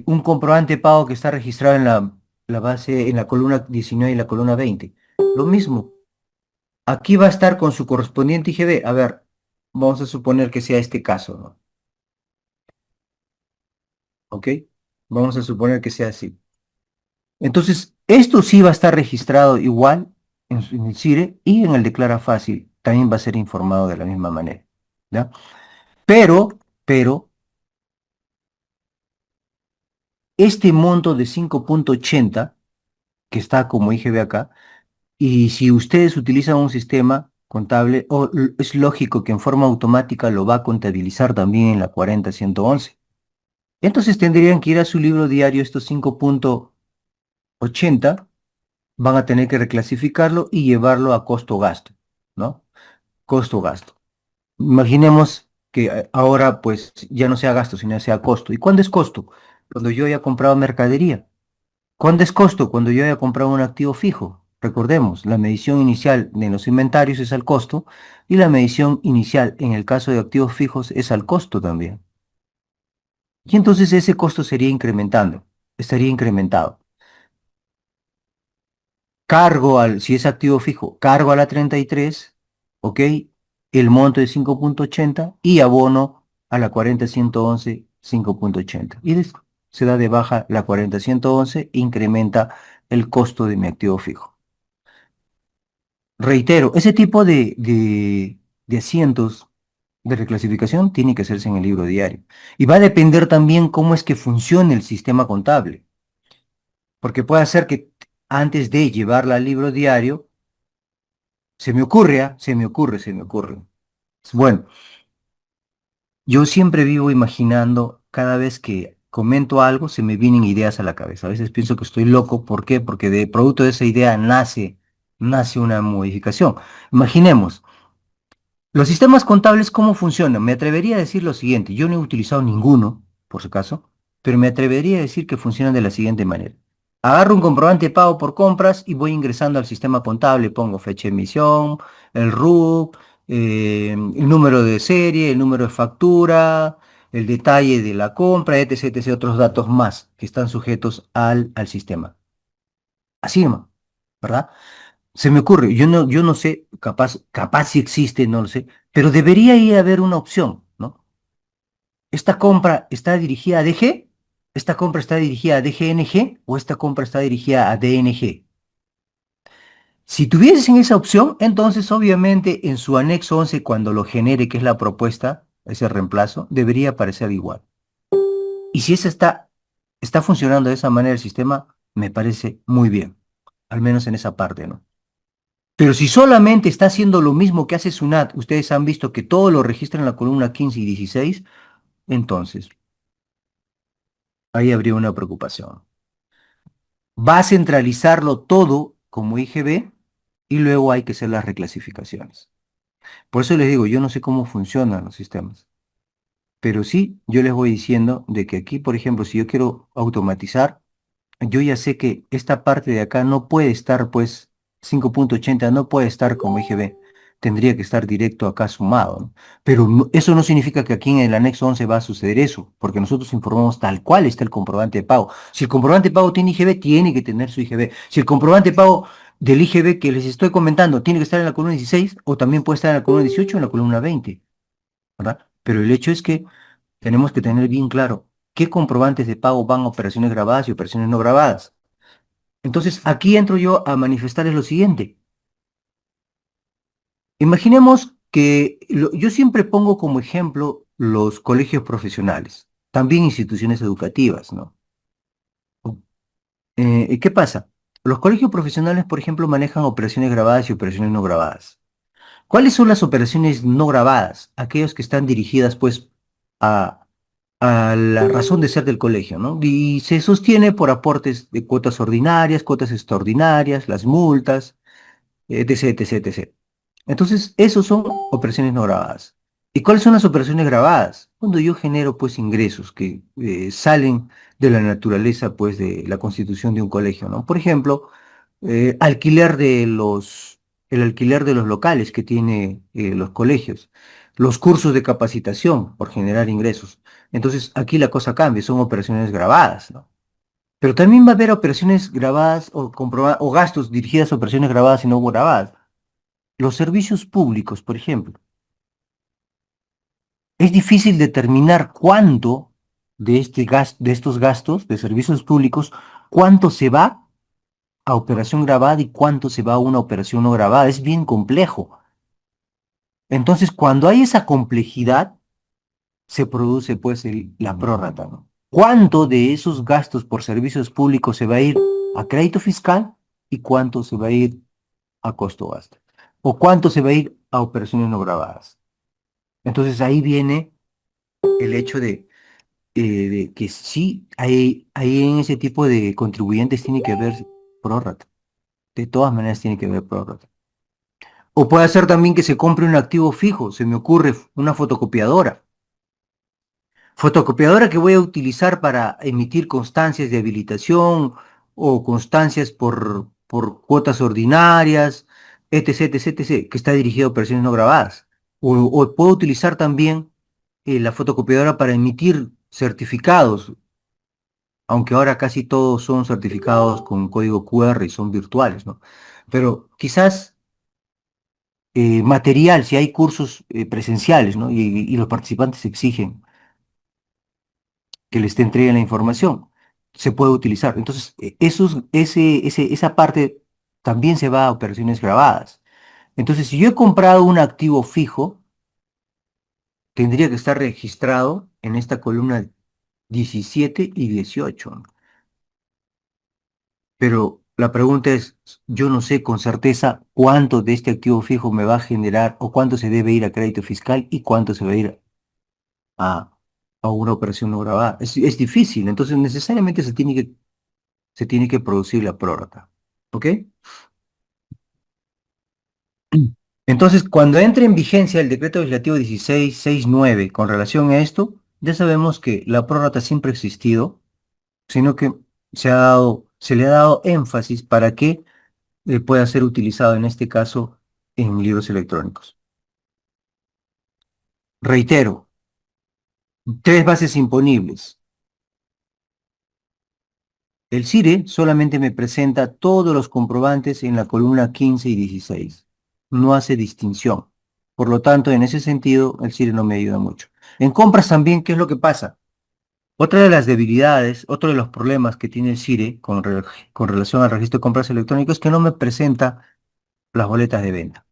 un comprobante de pago que está registrado en la base, en la columna 19 y la columna 20? Lo mismo. Aquí va a estar con su correspondiente IGB. A ver, vamos a suponer que sea este caso, ¿no? ¿Ok? Vamos a suponer que sea así. Entonces, esto sí va a estar registrado igual en el CIRE y en el Declara Fácil. También va a ser informado de la misma manera. ¿Ya? Pero, este monto de 5.80 que está como IGB acá, y si ustedes utilizan un sistema contable, es lógico que en forma automática lo va a contabilizar también en la 40111. Entonces tendrían que ir a su libro diario estos 5.80, van a tener que reclasificarlo y llevarlo a costo-gasto, ¿no? Costo-gasto. Imaginemos que ahora pues ya no sea gasto, sino sea costo. ¿Y cuándo es costo? Cuando yo haya comprado mercadería. ¿Cuándo es costo? Cuando yo haya comprado un activo fijo. Recordemos, la medición inicial de los inventarios es al costo y la medición inicial en el caso de activos fijos es al costo también. Y entonces ese costo sería incrementando, estaría incrementado. Si es activo fijo, cargo a la 33, ¿ok? El monto es 5.80 y abono a la 40.111, 5.80. Y se da de baja la 40.111, incrementa el costo de mi activo fijo. Reitero, ese tipo de asientos de reclasificación tiene que hacerse en el libro diario. Y va a depender también cómo es que funcione el sistema contable, porque puede ser que antes de llevarla al libro diario, se me ocurre, ¿ah? Se me ocurre. Bueno, yo siempre vivo imaginando, cada vez que comento algo, se me vienen ideas a la cabeza. A veces pienso que estoy loco. ¿Por qué? Porque de producto de esa idea nace una modificación. Imaginemos. Los sistemas contables, ¿cómo funcionan? Me atrevería a decir lo siguiente. Yo no he utilizado ninguno, por si acaso, pero me atrevería a decir que funcionan de la siguiente manera. Agarro un comprobante de pago por compras y voy ingresando al sistema contable. Pongo fecha de emisión, el RUC, el número de serie, el número de factura, el detalle de la compra, etc., etc., otros datos más que están sujetos al sistema. Así nomás, ¿verdad? Se me ocurre, yo no sé, capaz si existe, no lo sé, pero debería ir a haber una opción, ¿no? ¿Esta compra está dirigida a DG? ¿Esta compra está dirigida a DGNG? ¿O esta compra está dirigida a DNG? Si tuviesen esa opción, entonces obviamente en su anexo 11, cuando lo genere, que es la propuesta, ese reemplazo, debería aparecer igual. Y si está funcionando de esa manera el sistema, me parece muy bien, al menos en esa parte, ¿no? Pero si solamente está haciendo lo mismo que hace SUNAT, ustedes han visto que todo lo registra en la columna 15 y 16, entonces ahí habría una preocupación. Va a centralizarlo todo como IGB y luego hay que hacer las reclasificaciones. Por eso les digo, yo no sé cómo funcionan los sistemas, pero sí, yo les voy diciendo de que aquí, por ejemplo, si yo quiero automatizar, yo ya sé que esta parte de acá no puede estar, pues, 5.80 no puede estar como IGB. Tendría que estar directo acá sumado, ¿no? Pero eso no significa que aquí en el anexo 11 va a suceder eso, porque nosotros informamos tal cual está el comprobante de pago. Si el comprobante de pago tiene IGB, tiene que tener su IGB. Si el comprobante de pago del IGB que les estoy comentando tiene que estar en la columna 16, o también puede estar en la columna 18 o en la columna 20, ¿verdad? Pero el hecho es que tenemos que tener bien claro qué comprobantes de pago van a operaciones grabadas y operaciones no grabadas. Entonces, aquí entro yo a manifestarles lo siguiente. Imaginemos que yo siempre pongo como ejemplo los colegios profesionales, también instituciones educativas, ¿no? ¿Qué pasa? Los colegios profesionales, por ejemplo, manejan operaciones grabadas y operaciones no grabadas. ¿Cuáles son las operaciones no grabadas? Aquellas que están dirigidas, pues, a, a la razón de ser del colegio, ¿no? Y se sostiene por aportes de cuotas ordinarias, cuotas extraordinarias, las multas, etc., etc., etc. Entonces, esos son operaciones no grabadas. ¿Y cuáles son las operaciones grabadas? Cuando yo genero, pues, ingresos que salen de la naturaleza, pues, de la constitución de un colegio, ¿no? Por ejemplo, alquiler el alquiler de los locales que tiene los colegios, los cursos de capacitación por generar ingresos. Entonces, aquí la cosa cambia, son operaciones grabadas, ¿no? Pero también va a haber operaciones grabadas o gastos dirigidas a operaciones grabadas y no grabadas. Los servicios públicos, por ejemplo. Es difícil determinar cuánto de estos gastos de servicios públicos, cuánto se va a operación grabada y cuánto se va a una operación no grabada. Es bien complejo. Entonces, cuando hay esa complejidad, se produce pues la prórrata, ¿no? ¿Cuánto de esos gastos por servicios públicos se va a ir a crédito fiscal y cuánto se va a ir a costo gasto? ¿O cuánto se va a ir a operaciones no grabadas? Entonces ahí viene el hecho de que sí, hay en ese tipo de contribuyentes tiene que haber prórrata. De todas maneras tiene que haber prórrata. O puede ser también que se compre un activo fijo, se me ocurre una fotocopiadora. Fotocopiadora que voy a utilizar para emitir constancias de habilitación o constancias por cuotas ordinarias, etc., etc., etc., que está dirigido a operaciones no grabadas. O puedo utilizar también la fotocopiadora para emitir certificados, aunque ahora casi todos son certificados con código QR y son virtuales, ¿no? Pero quizás material, si hay cursos presenciales, ¿no? Y los participantes exigen que les entreguen la información, se puede utilizar. Entonces, esa parte también se va a operaciones grabadas. Entonces, si yo he comprado un activo fijo, tendría que estar registrado en esta columna 17 y 18. Pero la pregunta es, yo no sé con certeza cuánto de este activo fijo me va a generar o cuánto se debe ir a crédito fiscal y cuánto se va a ir a, a una operación no grabada. Es difícil, entonces necesariamente se tiene que producir la prórroga. ¿Ok? Entonces, cuando entre en vigencia el decreto legislativo 1669 con relación a esto, ya sabemos que la prórroga siempre ha existido, sino que se le ha dado énfasis para que pueda ser utilizado en este caso en libros electrónicos. Reitero, tres bases imponibles. El CIRE solamente me presenta todos los comprobantes en la columna 15 y 16. No hace distinción. Por lo tanto, en ese sentido, el CIRE no me ayuda mucho. En compras también, ¿qué es lo que pasa? Otra de las debilidades, otro de los problemas que tiene el CIRE con relación al registro de compras electrónicos es que no me presenta las boletas de venta,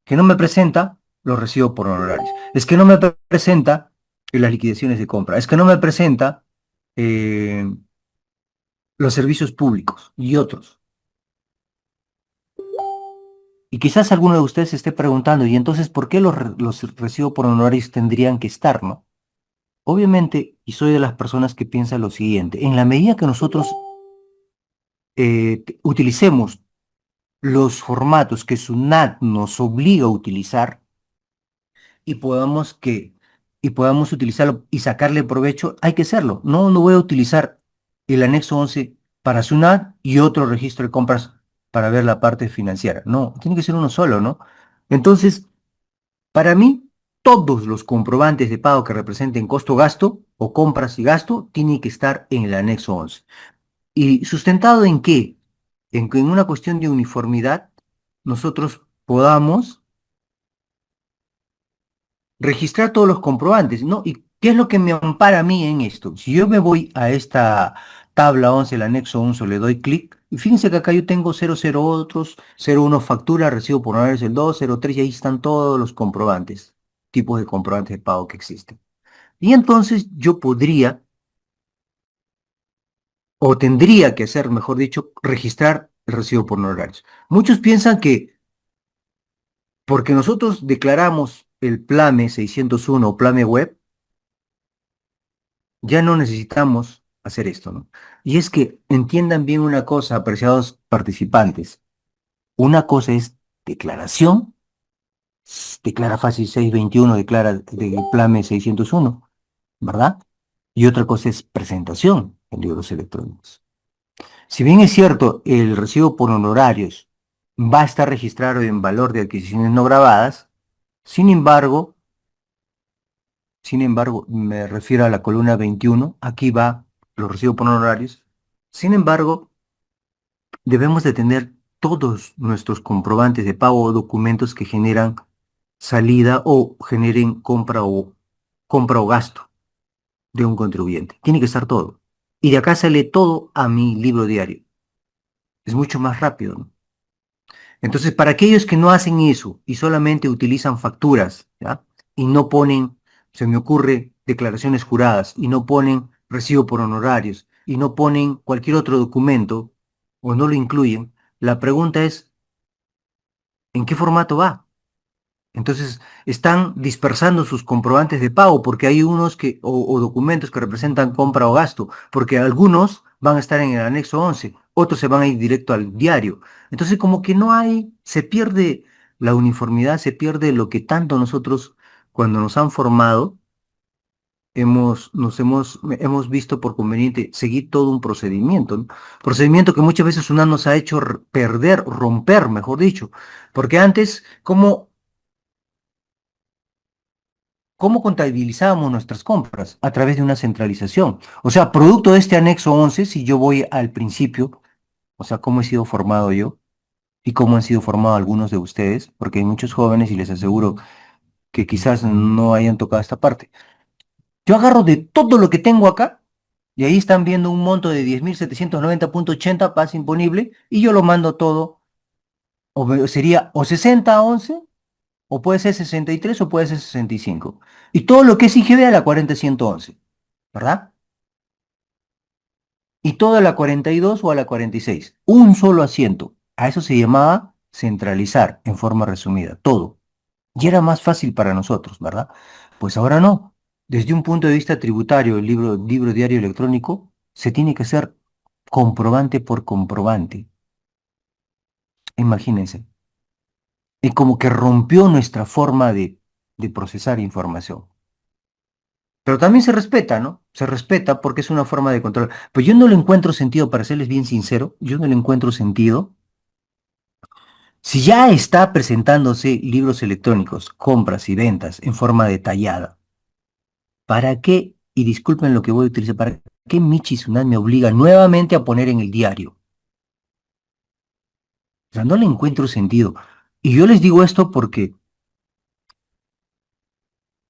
que no me presenta los recibos por honorarios, es que no me presenta las liquidaciones de compra, es que no me presenta eh, los servicios públicos y otros. Y quizás alguno de ustedes se esté preguntando, ¿y entonces por qué los recibos por honorarios tendrían que estar, no? Obviamente, y soy de las personas que piensan lo siguiente, en la medida que nosotros utilicemos los formatos que SUNAT nos obliga a utilizar y podamos utilizarlo y sacarle provecho, hay que hacerlo. No, no voy a utilizar el anexo 11 para SUNAT y otro registro de compras para ver la parte financiera. No, tiene que ser uno solo, ¿no? Entonces, para mí, todos los comprobantes de pago que representen costo-gasto o compras y gasto tienen que estar en el anexo 11. ¿Y sustentado en qué? En que en una cuestión de uniformidad nosotros podamos registrar todos los comprobantes, ¿no? ¿Y qué es lo que me ampara a mí en esto? Si yo me voy a esta tabla 11, el anexo 11, le doy clic, y fíjense que acá yo tengo 00 otros, 01 factura, recibo por honorarios el 2, 03, y ahí están todos los comprobantes, tipos de comprobantes de pago que existen. Y entonces yo podría, o tendría que hacer, mejor dicho, registrar el recibo por honorarios. Muchos piensan que porque nosotros declaramos el PLAME 601 o PLAME web, ya no necesitamos hacer esto, ¿no? Y es que entiendan bien una cosa, apreciados participantes. Una cosa es declaración, declara fácil 621, declara de PLAME 601, ¿verdad? Y otra cosa es presentación en libros electrónicos. Si bien es cierto, el recibo por honorarios va a estar registrado en valor de adquisiciones no grabadas, sin embargo, me refiero a la columna 21, aquí va los recibos por honorarios. Sin embargo, debemos de tener todos nuestros comprobantes de pago o documentos que generan salida o generen compra o gasto de un contribuyente. Tiene que estar todo. Y de acá sale todo a mi libro diario. Es mucho más rápido, ¿no? Entonces, para aquellos que no hacen eso y solamente utilizan facturas, ¿ya? Y no ponen, se me ocurre, declaraciones juradas, y no ponen recibo por honorarios, y no ponen cualquier otro documento, o no lo incluyen, la pregunta es, ¿en qué formato va? Entonces, están dispersando sus comprobantes de pago porque hay unos o documentos que representan compra o gasto, porque algunos van a estar en el anexo 11, otros se van a ir directo al diario. Entonces, como que no hay, se pierde la uniformidad, se pierde lo que tanto nosotros, cuando nos han formado, hemos visto por conveniente seguir todo un procedimiento, ¿no? Procedimiento que muchas veces una nos ha hecho perder, romper, mejor dicho, porque antes, ¿cómo contabilizábamos nuestras compras? A través de una centralización. O sea, producto de este anexo 11, si yo voy al principio, o sea, cómo he sido formado yo y cómo han sido formados algunos de ustedes, porque hay muchos jóvenes y les aseguro que quizás no hayan tocado esta parte. Yo agarro de todo lo que tengo acá y ahí están viendo un monto de 10.790.80 base imponible y yo lo mando todo Sería o 60-11, o puede ser 63 o puede ser 65. Y todo lo que es IGB a la 40-111, ¿verdad? Y toda la 42 o a la 46. Un solo asiento. A eso se llamaba centralizar, en forma resumida, todo. Y era más fácil para nosotros, ¿verdad? Pues ahora no. Desde un punto de vista tributario, el libro diario electrónico se tiene que hacer comprobante por comprobante. Imagínense. Y como que rompió nuestra forma de procesar información. Pero también se respeta, ¿no? Se respeta porque es una forma de control. Pero yo no le encuentro sentido, para serles bien sincero, yo no le encuentro sentido. Si ya está presentándose libros electrónicos, compras y ventas en forma detallada, ¿para qué? Y disculpen lo que voy a utilizar, ¿para qué Michi Tsunami me obliga nuevamente a poner en el diario? O sea, no le encuentro sentido. Y yo les digo esto porque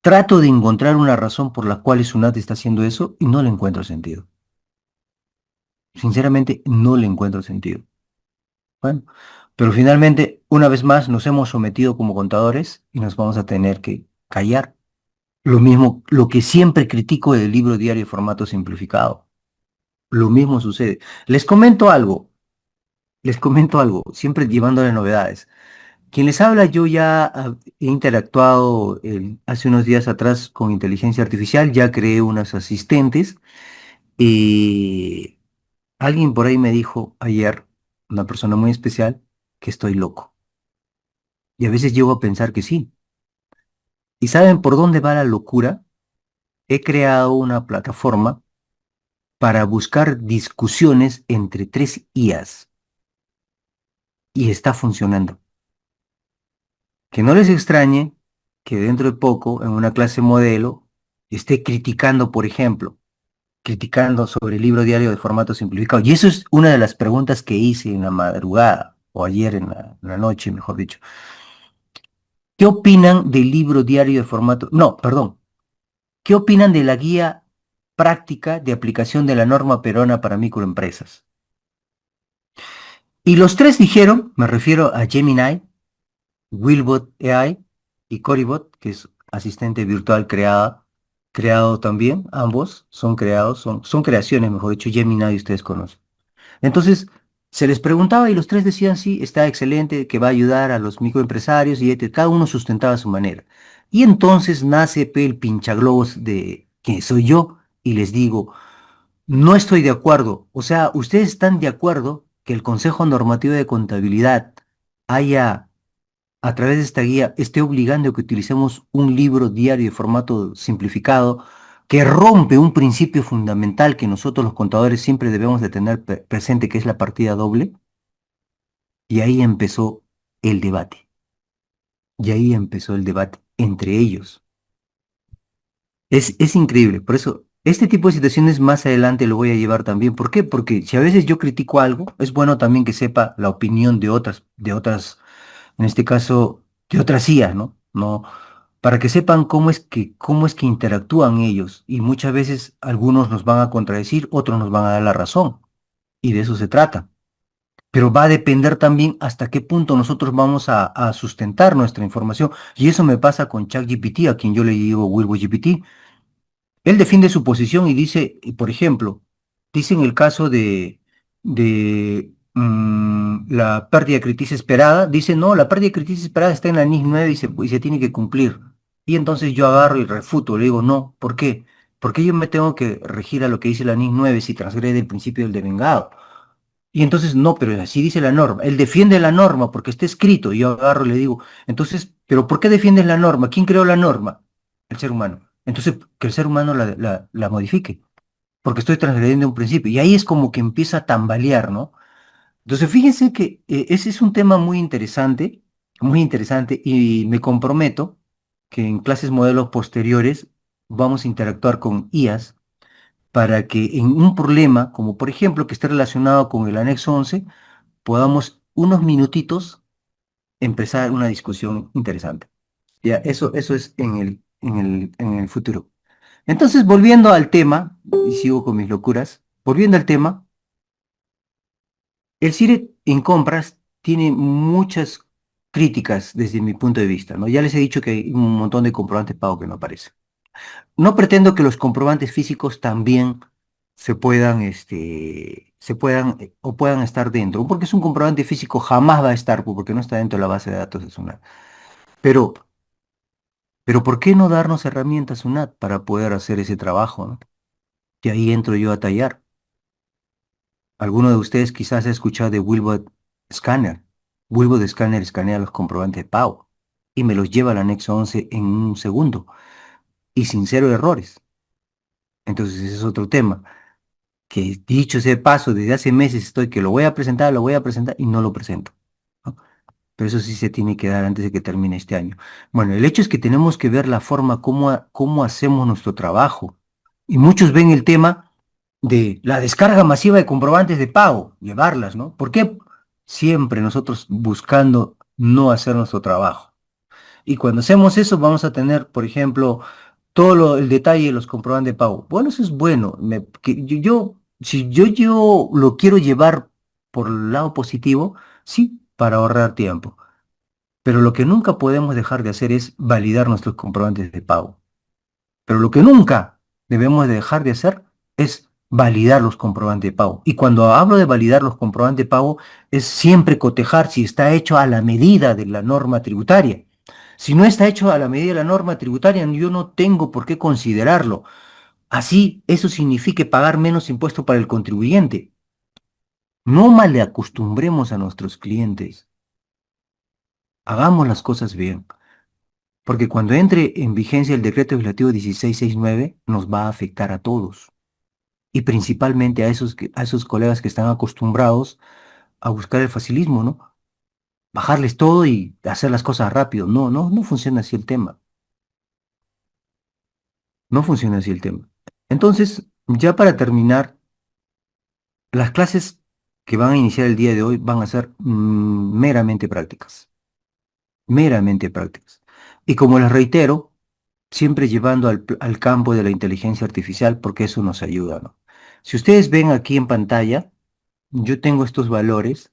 trato de encontrar una razón por la cual Sunat está haciendo eso y no le encuentro sentido. Sinceramente, no le encuentro sentido. Bueno, pero finalmente, una vez más, nos hemos sometido como contadores y nos vamos a tener que callar. Lo mismo, lo que siempre critico del libro diario de formato simplificado. Lo mismo sucede. Les comento algo, siempre llevándole novedades. Quien les habla, yo ya he interactuado hace unos días atrás con inteligencia artificial, ya creé unos asistentes y alguien por ahí me dijo ayer, una persona muy especial, que estoy loco. Y a veces llego a pensar que sí. ¿Y saben por dónde va la locura? He creado una plataforma para buscar discusiones entre tres IAs y está funcionando. Que no les extrañe que dentro de poco, en una clase modelo, esté criticando, por ejemplo, criticando sobre el libro diario de formato simplificado. Y eso es una de las preguntas que hice en la madrugada, o ayer en la noche, mejor dicho. ¿Qué opinan del libro diario de formato? No, perdón. ¿Qué opinan de la guía práctica de aplicación de la norma peruana para microempresas? Y los tres dijeron, me refiero a Gemini, Willbot AI y Coribot, que es asistente virtual creado también, ambos son creados, son creaciones, mejor dicho, Gemini ustedes conocen. Entonces, se les preguntaba y los tres decían, sí, está excelente, que va a ayudar a los microempresarios y cada uno sustentaba a su manera. Y entonces nace el pinchaglobos de que soy yo y les digo, no estoy de acuerdo. O sea, ustedes están de acuerdo que el Consejo Normativo de Contabilidad haya, a través de esta guía, esté obligando a que utilicemos un libro diario de formato simplificado que rompe un principio fundamental que nosotros los contadores siempre debemos de tener presente, que es la partida doble. Y ahí empezó el debate. Y ahí empezó el debate entre ellos. Es increíble. Por eso, este tipo de situaciones más adelante lo voy a llevar también. ¿Por qué? Porque si a veces yo critico algo, es bueno también que sepa la opinión de otras, en este caso, de otras IA, ¿no? No, para que sepan cómo es que interactúan ellos. Y muchas veces algunos nos van a contradecir, otros nos van a dar la razón. Y de eso se trata. Pero va a depender también hasta qué punto nosotros vamos a sustentar nuestra información. Y eso me pasa con ChatGPT, a quien yo le digo Wilbo GPT. Él defiende su posición y dice, por ejemplo, dice en el caso de la pérdida crítica esperada, dice, no, la pérdida crítica esperada está en la NIS 9 y se tiene que cumplir. Y entonces yo agarro y refuto, le digo, no, ¿por qué? Porque yo me tengo que regir a lo que dice la NIS 9 si transgrede el principio del devengado. Y entonces, no, pero así dice la norma. Él defiende la norma porque está escrito. Y yo agarro y le digo, entonces, ¿pero por qué defiendes la norma? ¿Quién creó la norma? El ser humano. Entonces, que el ser humano la modifique, porque estoy transgrediendo un principio. Y ahí es como que empieza a tambalear, ¿no? Entonces, fíjense que ese es un tema muy interesante, y me comprometo que en clases modelos posteriores vamos a interactuar con IAS para que en un problema, como por ejemplo que esté relacionado con el anexo 11, podamos unos minutitos empezar una discusión interesante. Ya, eso es en el futuro. Entonces, volviendo al tema, y sigo con mis locuras, volviendo al tema, el CIRE en compras tiene muchas críticas desde mi punto de vista, ¿no? Ya les he dicho que hay un montón de comprobantes de pago que no aparecen. No pretendo que los comprobantes físicos también o puedan estar dentro, porque es un comprobante físico jamás va a estar, porque no está dentro de la base de datos de SUNAT. Pero, pero ¿por qué no darnos herramientas SUNAT para poder hacer ese trabajo, ¿no? Y ahí entro yo a tallar. Alguno de ustedes quizás ha escuchado de Wilbot Scanner. Wilbot Scanner escanea los comprobantes de pago y me los lleva al anexo 11 en un segundo y sin cero errores. Entonces ese es otro tema, que dicho ese paso, desde hace meses estoy que lo voy a presentar y no lo presento, ¿no? Pero eso sí se tiene que dar antes de que termine este año. Bueno, el hecho es que tenemos que ver la forma cómo hacemos nuestro trabajo. Y muchos ven el tema de la descarga masiva de comprobantes de pago, llevarlas, ¿no? ¿Por qué siempre nosotros buscando no hacer nuestro trabajo? Y cuando hacemos eso, vamos a tener, por ejemplo, el detalle de los comprobantes de pago. Bueno, eso es bueno. Si yo lo quiero llevar por el lado positivo, sí, para ahorrar tiempo. Pero lo que nunca podemos dejar de hacer es validar nuestros comprobantes de pago. Pero lo que nunca debemos de dejar de hacer es validar los comprobantes de pago. Y cuando hablo de validar los comprobantes de pago, es siempre cotejar si está hecho a la medida de la norma tributaria. Si no está hecho a la medida de la norma tributaria, yo no tengo por qué considerarlo. Así, eso significa pagar menos impuesto para el contribuyente. No malacostumbremos a nuestros clientes. Hagamos las cosas bien. Porque cuando entre en vigencia el decreto legislativo 1669, nos va a afectar a todos. Y principalmente a esos colegas que están acostumbrados a buscar el facilismo, ¿no? Bajarles todo y hacer las cosas rápido. No, no, no funciona así el tema. No funciona así el tema. Entonces, ya para terminar, las clases que van a iniciar el día de hoy van a ser meramente prácticas. Meramente prácticas. Y como les reitero, siempre llevando al campo de la inteligencia artificial, porque eso nos ayuda, ¿no? Si ustedes ven aquí en pantalla, yo tengo estos valores,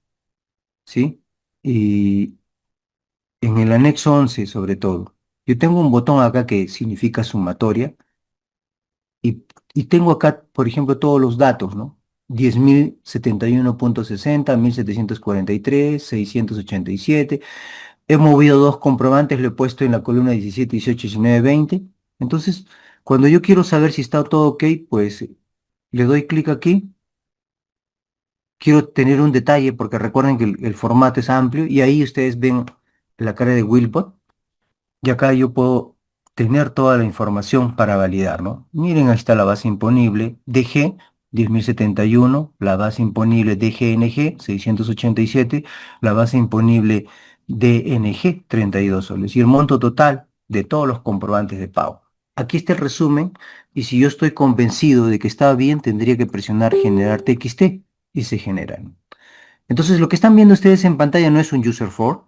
¿sí? Y en el anexo 11, sobre todo, yo tengo un botón acá que significa sumatoria y, y tengo acá, por ejemplo, todos los datos, ¿no? 10.071.60, 1.743, 687. He movido dos comprobantes, lo he puesto en la columna 17, 18, 19, 20. Entonces, cuando yo quiero saber si está todo ok, pues le doy clic aquí. Quiero tener un detalle porque recuerden que el formato es amplio y ahí ustedes ven la cara de Wilbot y acá yo puedo tener toda la información para validar, ¿no? Miren, ahí está la base imponible DG 10.071, la base imponible DGNG 687, la base imponible DNG 32 soles y el monto total de todos los comprobantes de pago. Aquí está el resumen y si yo estoy convencido de que está bien, tendría que presionar generar TXT y se generan. Entonces, lo que están viendo ustedes en pantalla no es un user for,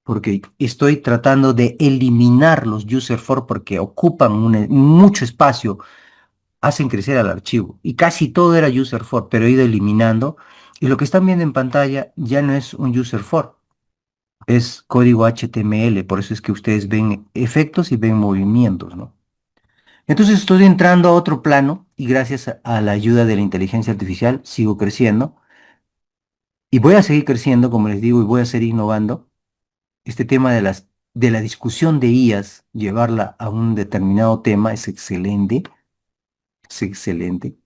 porque estoy tratando de eliminar los user for porque ocupan mucho espacio, hacen crecer al archivo. Y casi todo era user for, pero he ido eliminando. Y lo que están viendo en pantalla ya no es un user for, es código HTML. Por eso es que ustedes ven efectos y ven movimientos, ¿no? Entonces estoy entrando a otro plano y gracias a la ayuda de la inteligencia artificial sigo creciendo. Y voy a seguir creciendo, como les digo, y voy a seguir innovando. Este tema de la discusión de IAS, llevarla a un determinado tema es excelente, es excelente.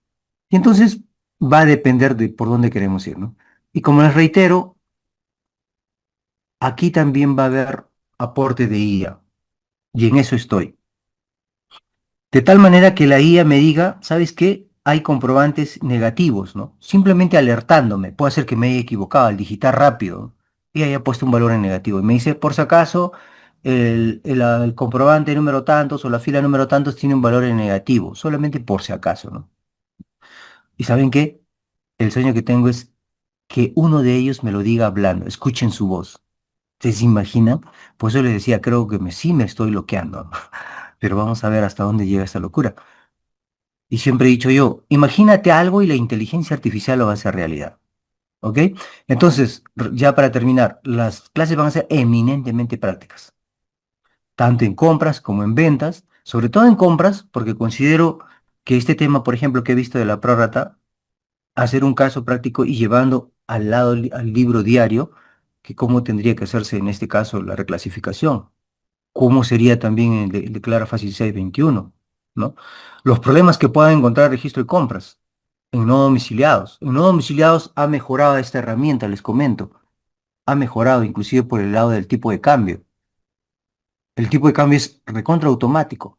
Y entonces va a depender de por dónde queremos ir, ¿no? Y como les reitero, aquí también va a haber aporte de IA, y en eso estoy. De tal manera que la IA me diga, ¿sabes qué? Hay comprobantes negativos, ¿no? Simplemente alertándome. Puede ser que me haya equivocado al digitar rápido y haya puesto un valor en negativo. Y me dice, por si acaso, el comprobante número tantos o la fila número tantos tiene un valor en negativo. Solamente por si acaso, ¿no? ¿Y saben qué? El sueño que tengo es que uno de ellos me lo diga hablando. Escuchen su voz. ¿Ustedes se imaginan? Por eso les decía, creo que sí me estoy bloqueando. Pero vamos a ver hasta dónde llega esta locura. Y siempre he dicho yo, imagínate algo y la inteligencia artificial lo va a hacer realidad. ¿Ok? Entonces, ya para terminar, las clases van a ser eminentemente prácticas, tanto en compras como en ventas, sobre todo en compras, porque considero que este tema, por ejemplo, que he visto de la prórrata, hacer un caso práctico y llevando al lado al libro diario, que cómo tendría que hacerse en este caso la reclasificación, cómo sería también el de Clara Fácil 621, ¿no? Los problemas que puedan encontrar el registro de compras en no domiciliados. En no domiciliados ha mejorado esta herramienta, les comento, ha mejorado inclusive por el lado del tipo de cambio. El tipo de cambio es recontra automático.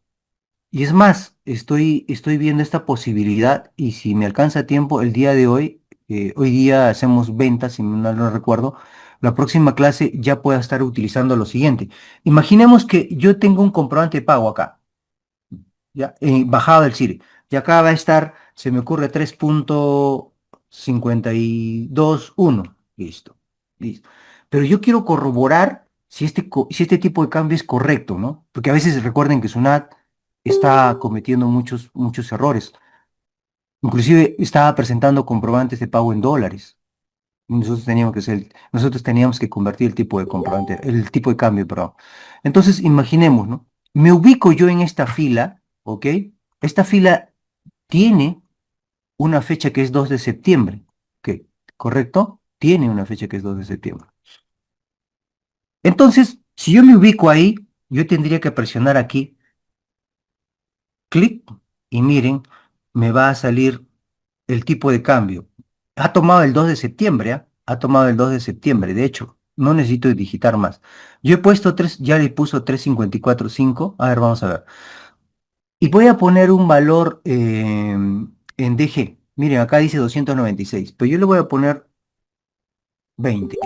Y es más, estoy viendo esta posibilidad y si me alcanza tiempo el día de hoy, hoy día hacemos ventas, si mal no recuerdo, la próxima clase ya pueda estar utilizando lo siguiente. Imaginemos que yo tengo un comprobante de pago acá, ya, bajado del CIRE, y acá va a estar, se me ocurre 3.521, listo, listo. Pero yo quiero corroborar si si este tipo de cambio es correcto, ¿no? Porque a veces recuerden que SUNAT está cometiendo muchos errores. Inclusive estaba presentando comprobantes de pago en dólares. Nosotros teníamos que convertir el tipo de comprobante, el tipo de cambio, perdón. Entonces, imaginemos, ¿no? Me ubico yo en esta fila, ¿ok? Esta fila tiene una fecha que es 2 de septiembre, ¿ok? ¿Correcto? Tiene una fecha que es 2 de septiembre. Entonces, si yo me ubico ahí, yo tendría que presionar aquí clic y miren, me va a salir el tipo de cambio. Ha tomado el 2 de septiembre, ¿ah? Ha tomado el 2 de septiembre, de hecho, no necesito digitar más. Yo he puesto 3, ya le puso 3.54.5. A ver, vamos a ver. Y voy a poner un valor en DG. Miren, acá dice 296, pero yo le voy a poner 20.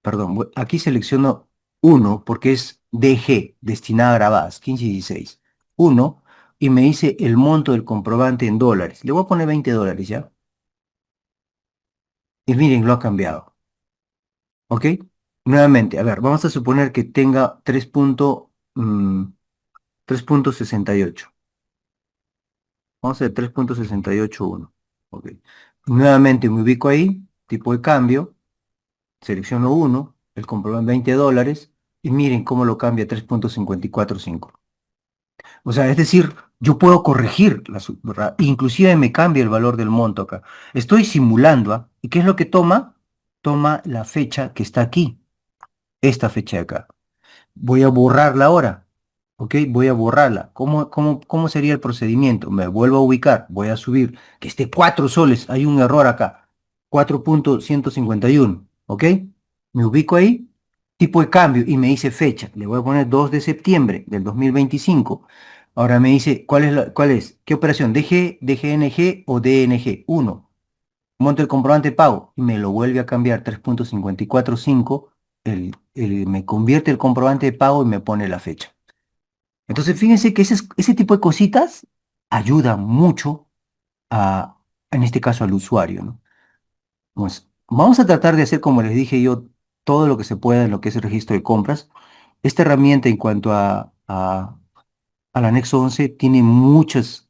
Perdón, aquí selecciono uno porque es DG, destinada a grabadas, 15 y 16. 1 y me dice el monto del comprobante en dólares. Le voy a poner $20, ¿ya? Y miren, lo ha cambiado. ¿Ok? Nuevamente, a ver, vamos a suponer que tenga 3.68. Vamos a ver 3.681. Ok. Nuevamente me ubico ahí, tipo de cambio, selecciono uno, el comprobante $20, y miren cómo lo cambia a 3.545. O sea, es decir, yo puedo corregir, ¿verdad? Inclusive me cambia el valor del monto acá. Estoy simulando, ¿ah? ¿Y qué es lo que toma? Toma la fecha que está aquí, esta fecha de acá. Voy a borrarla ahora, ¿ok? Voy a borrarla. ¿Cómo sería el procedimiento? Me vuelvo a ubicar, voy a subir, que esté 4 soles, hay un error acá, 4.151, ¿ok? Me ubico ahí, tipo de cambio y me dice fecha, le voy a poner 2 de septiembre del 2025. Ahora me dice, ¿cuál es? ¿Qué operación? ¿DG, DGNG o DNG? Uno. Monto el comprobante de pago y me lo vuelve a cambiar 3.545, me convierte el comprobante de pago y me pone la fecha. Entonces, fíjense que ese tipo de cositas ayuda mucho en este caso al usuario, ¿no? Pues, vamos a tratar de hacer, como les dije yo, todo lo que se pueda en lo que es el registro de compras. Esta herramienta en cuanto al anexo 11 tiene muchas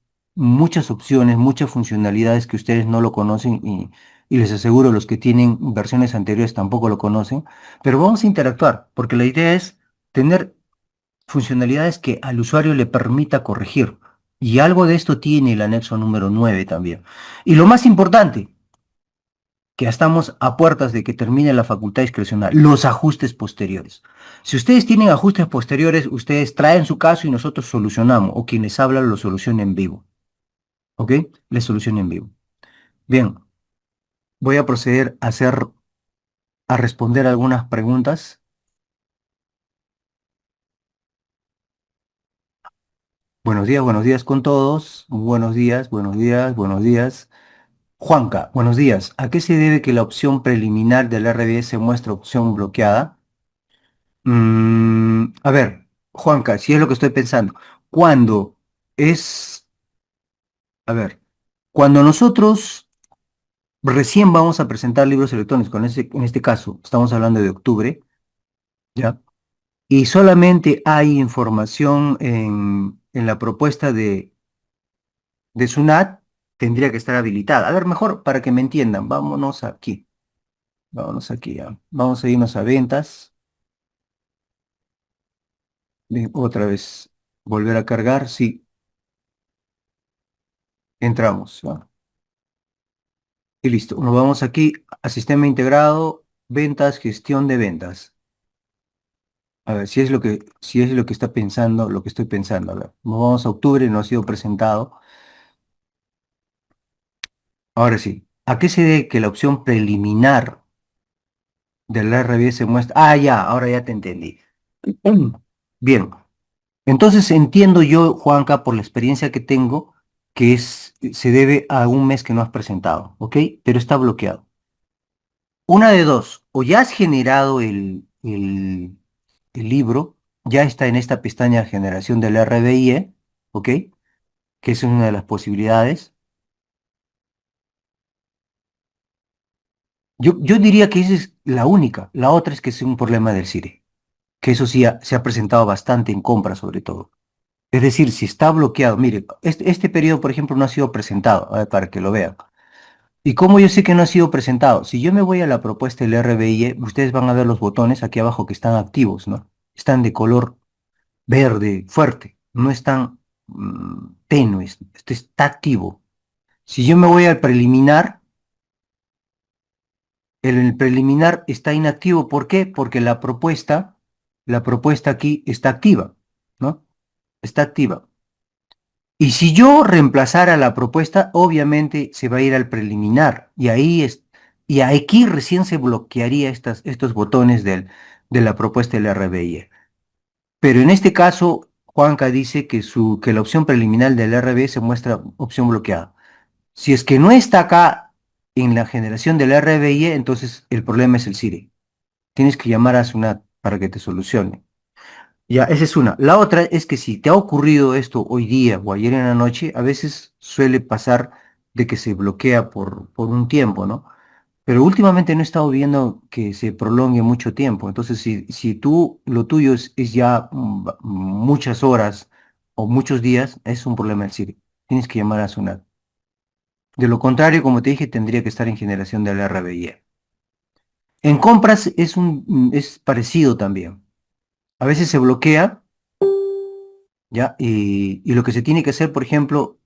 opciones, muchas funcionalidades que ustedes no lo conocen y les aseguro los que tienen versiones anteriores tampoco lo conocen, pero vamos a interactuar porque la idea es tener funcionalidades que al usuario le permita corregir. Y algo de esto tiene el anexo número 9 también. Y lo más importante, que ya estamos a puertas de que termine la facultad discrecional, los ajustes posteriores. Si ustedes tienen ajustes posteriores, ustedes traen su caso y nosotros solucionamos, o quienes hablan lo solucionan en vivo, ¿ok? Les solucionan en vivo. Bien, voy a proceder a responder algunas preguntas. Buenos días con todos. Buenos días, buenos días, buenos días. Juanca, buenos días. ¿A qué se debe que la opción preliminar del RBS muestra opción bloqueada? A ver, Juanca, si es lo que estoy pensando. Cuando es, a ver, cuando nosotros recién vamos a presentar libros electrónicos, en este caso, estamos hablando de octubre, ¿ya? Y solamente hay información en la propuesta de SUNAT, tendría que estar habilitada. A ver, mejor para que me entiendan, vámonos aquí. Vámonos aquí. Ya. Vamos a irnos a ventas. Bien, otra vez. Volver a cargar. Sí, entramos. ¿Va? Y listo. Nos vamos aquí a sistema integrado, ventas, gestión de ventas. A ver, si es lo que está pensando, lo que estoy pensando. A ver, nos vamos a octubre, no ha sido presentado. Ahora sí. ¿A qué se debe que la opción preliminar del RB se muestra? Ah, ya, ahora ya te entendí. Bien. Entonces entiendo yo, Juanca, por la experiencia que tengo, que se debe a un mes que no has presentado, ¿ok? Pero está bloqueado. Una de dos, o ya has generado el libro, ya está en esta pestaña generación del RBIE, ¿ok? Que es una de las posibilidades. Yo diría que esa es la única. La otra es que es un problema del CIRE, que eso sí se ha presentado bastante en compra sobre todo. Es decir, si está bloqueado, mire, este periodo, por ejemplo, no ha sido presentado, a ver, para que lo vean. ¿Y cómo yo sé que no ha sido presentado? Si yo me voy a la propuesta del RBI, ustedes van a ver los botones aquí abajo que están activos, ¿no? Están de color verde, fuerte, no están tenues, este está activo. Si yo me voy al preliminar, el preliminar está inactivo. ¿Por qué? Porque la propuesta aquí está activa, ¿no? Está activa. Y si yo reemplazara la propuesta, obviamente se va a ir al preliminar y aquí recién se bloquearía estos botones de la propuesta del RBI. Pero en este caso, Juanca dice que la opción preliminar del RBI se muestra opción bloqueada. Si es que no está acá en la generación del RBI, entonces el problema es el CIRE. Tienes que llamar a SUNAT para que te solucione. Ya, esa es una. La otra es que si te ha ocurrido esto hoy día o ayer en la noche, a veces suele pasar de que se bloquea por un tiempo, ¿no? Pero últimamente no he estado viendo que se prolongue mucho tiempo. Entonces, si lo tuyo es ya muchas horas o muchos días, es un problema del CIRI. Tienes que llamar a SUNAT. De lo contrario, como te dije, tendría que estar en generación del RBI. En compras es parecido también. A veces se bloquea. ¿Ya? Y lo que se tiene que hacer, por ejemplo,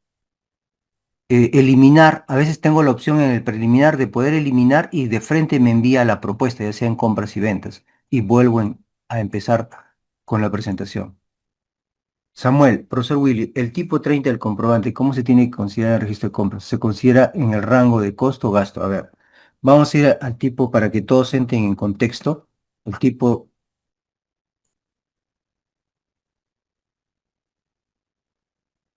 eliminar, a veces tengo la opción en el preliminar de poder eliminar y de frente me envía la propuesta, ya sea en compras y ventas, y a empezar con la presentación. Samuel, profesor Willy, el tipo 30 del comprobante, ¿cómo se tiene que considerar el registro de compras? Se considera en el rango de costo o gasto. A ver, vamos a ir al tipo para que todos entren en contexto. El tipo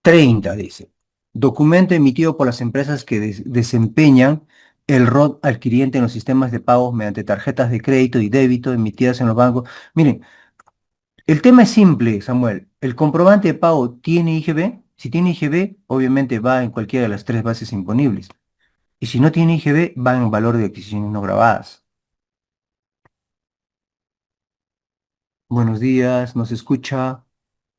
30 dice, documento emitido por las empresas que desempeñan el rol al cliente en los sistemas de pagos mediante tarjetas de crédito y débito emitidas en los bancos. Miren, el tema es simple, Samuel. ¿El comprobante de pago tiene IGB? Si tiene IGB, obviamente va en cualquiera de las tres bases imponibles. Y si no tiene IGB, va en valor de adquisiciones no grabadas. Buenos días, ¿nos escucha?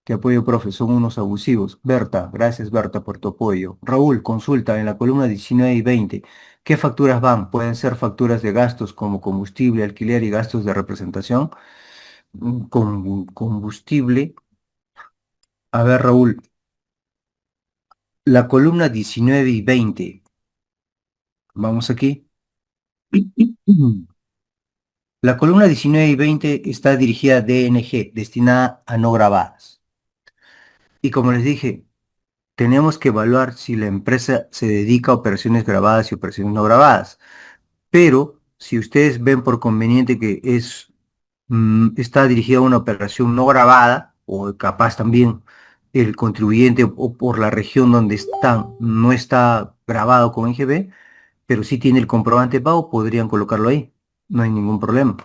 Te apoyo, profe, son unos abusivos. Berta, gracias Berta por tu apoyo. Raúl, consulta en la columna 19 y 20. ¿Qué facturas van? ¿Pueden ser facturas de gastos como combustible, alquiler y gastos de representación? Con combustible. A ver, Raúl, la columna 19 y 20. Vamos aquí. La columna 19 y 20 está dirigida a DNG, destinada a no grabadas. Y como les dije, tenemos que evaluar si la empresa se dedica a operaciones grabadas y operaciones no grabadas. Pero si ustedes ven por conveniente que está dirigida a una operación no grabada, o capaz también el contribuyente o por la región donde están no está grabado con IGB, pero sí tiene el comprobante de pago, podrían colocarlo ahí. No hay ningún problema.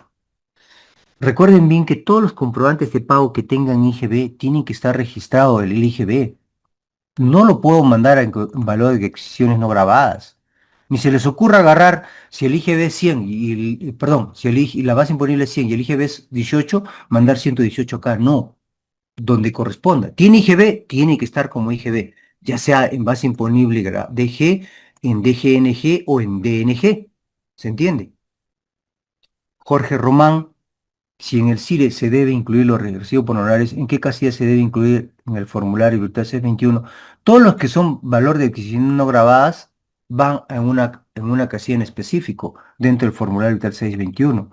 Recuerden bien que todos los comprobantes de pago que tengan IGB tienen que estar registrados el IGB. No lo puedo mandar en valor de adquisiciones no grabadas. Ni se les ocurra agarrar si el IGB es 100 perdón, si la base imponible es 100 y el IGB es 18, mandar 118 acá. No, donde corresponda. ¿Tiene IGB? Tiene que estar como IGB. ya sea en base imponible DG, en DGNG o en DNG. ¿Se entiende? Jorge Román, si en el CIRE se debe incluir los regresivos por honorarios, ¿en qué casilla se debe incluir en el formulario virtual C21? Todos los que son valor de adquisición no grabadas van en una casilla en específico dentro del formulario virtual 621.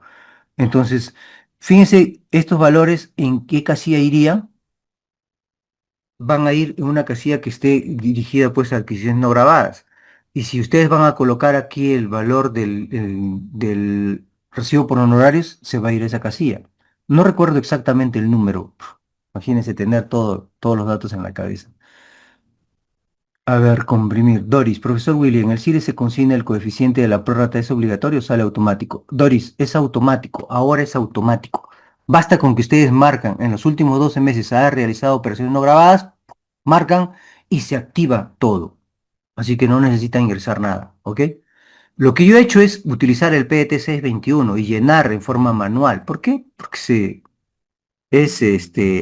Entonces, fíjense estos valores en qué casilla irían. Van a ir en una casilla que esté dirigida pues a adquisiciones no grabadas. Y si ustedes van a colocar aquí el valor del recibo por honorarios, se va a ir a esa casilla. No recuerdo exactamente el número. Imagínense tener todos los datos en la cabeza. A ver, comprimir. Doris, profesor William, en el CIRE se consigna el coeficiente de la prórrata, ¿es obligatorio o sale automático? Doris, es automático, ahora es automático. Basta con que ustedes marcan en los últimos 12 meses ha realizado operaciones no grabadas, marcan y se activa todo. Así que no necesitan ingresar nada, ¿ok? Lo que yo he hecho es utilizar el PET 621 y llenar en forma manual. ¿Por qué? Porque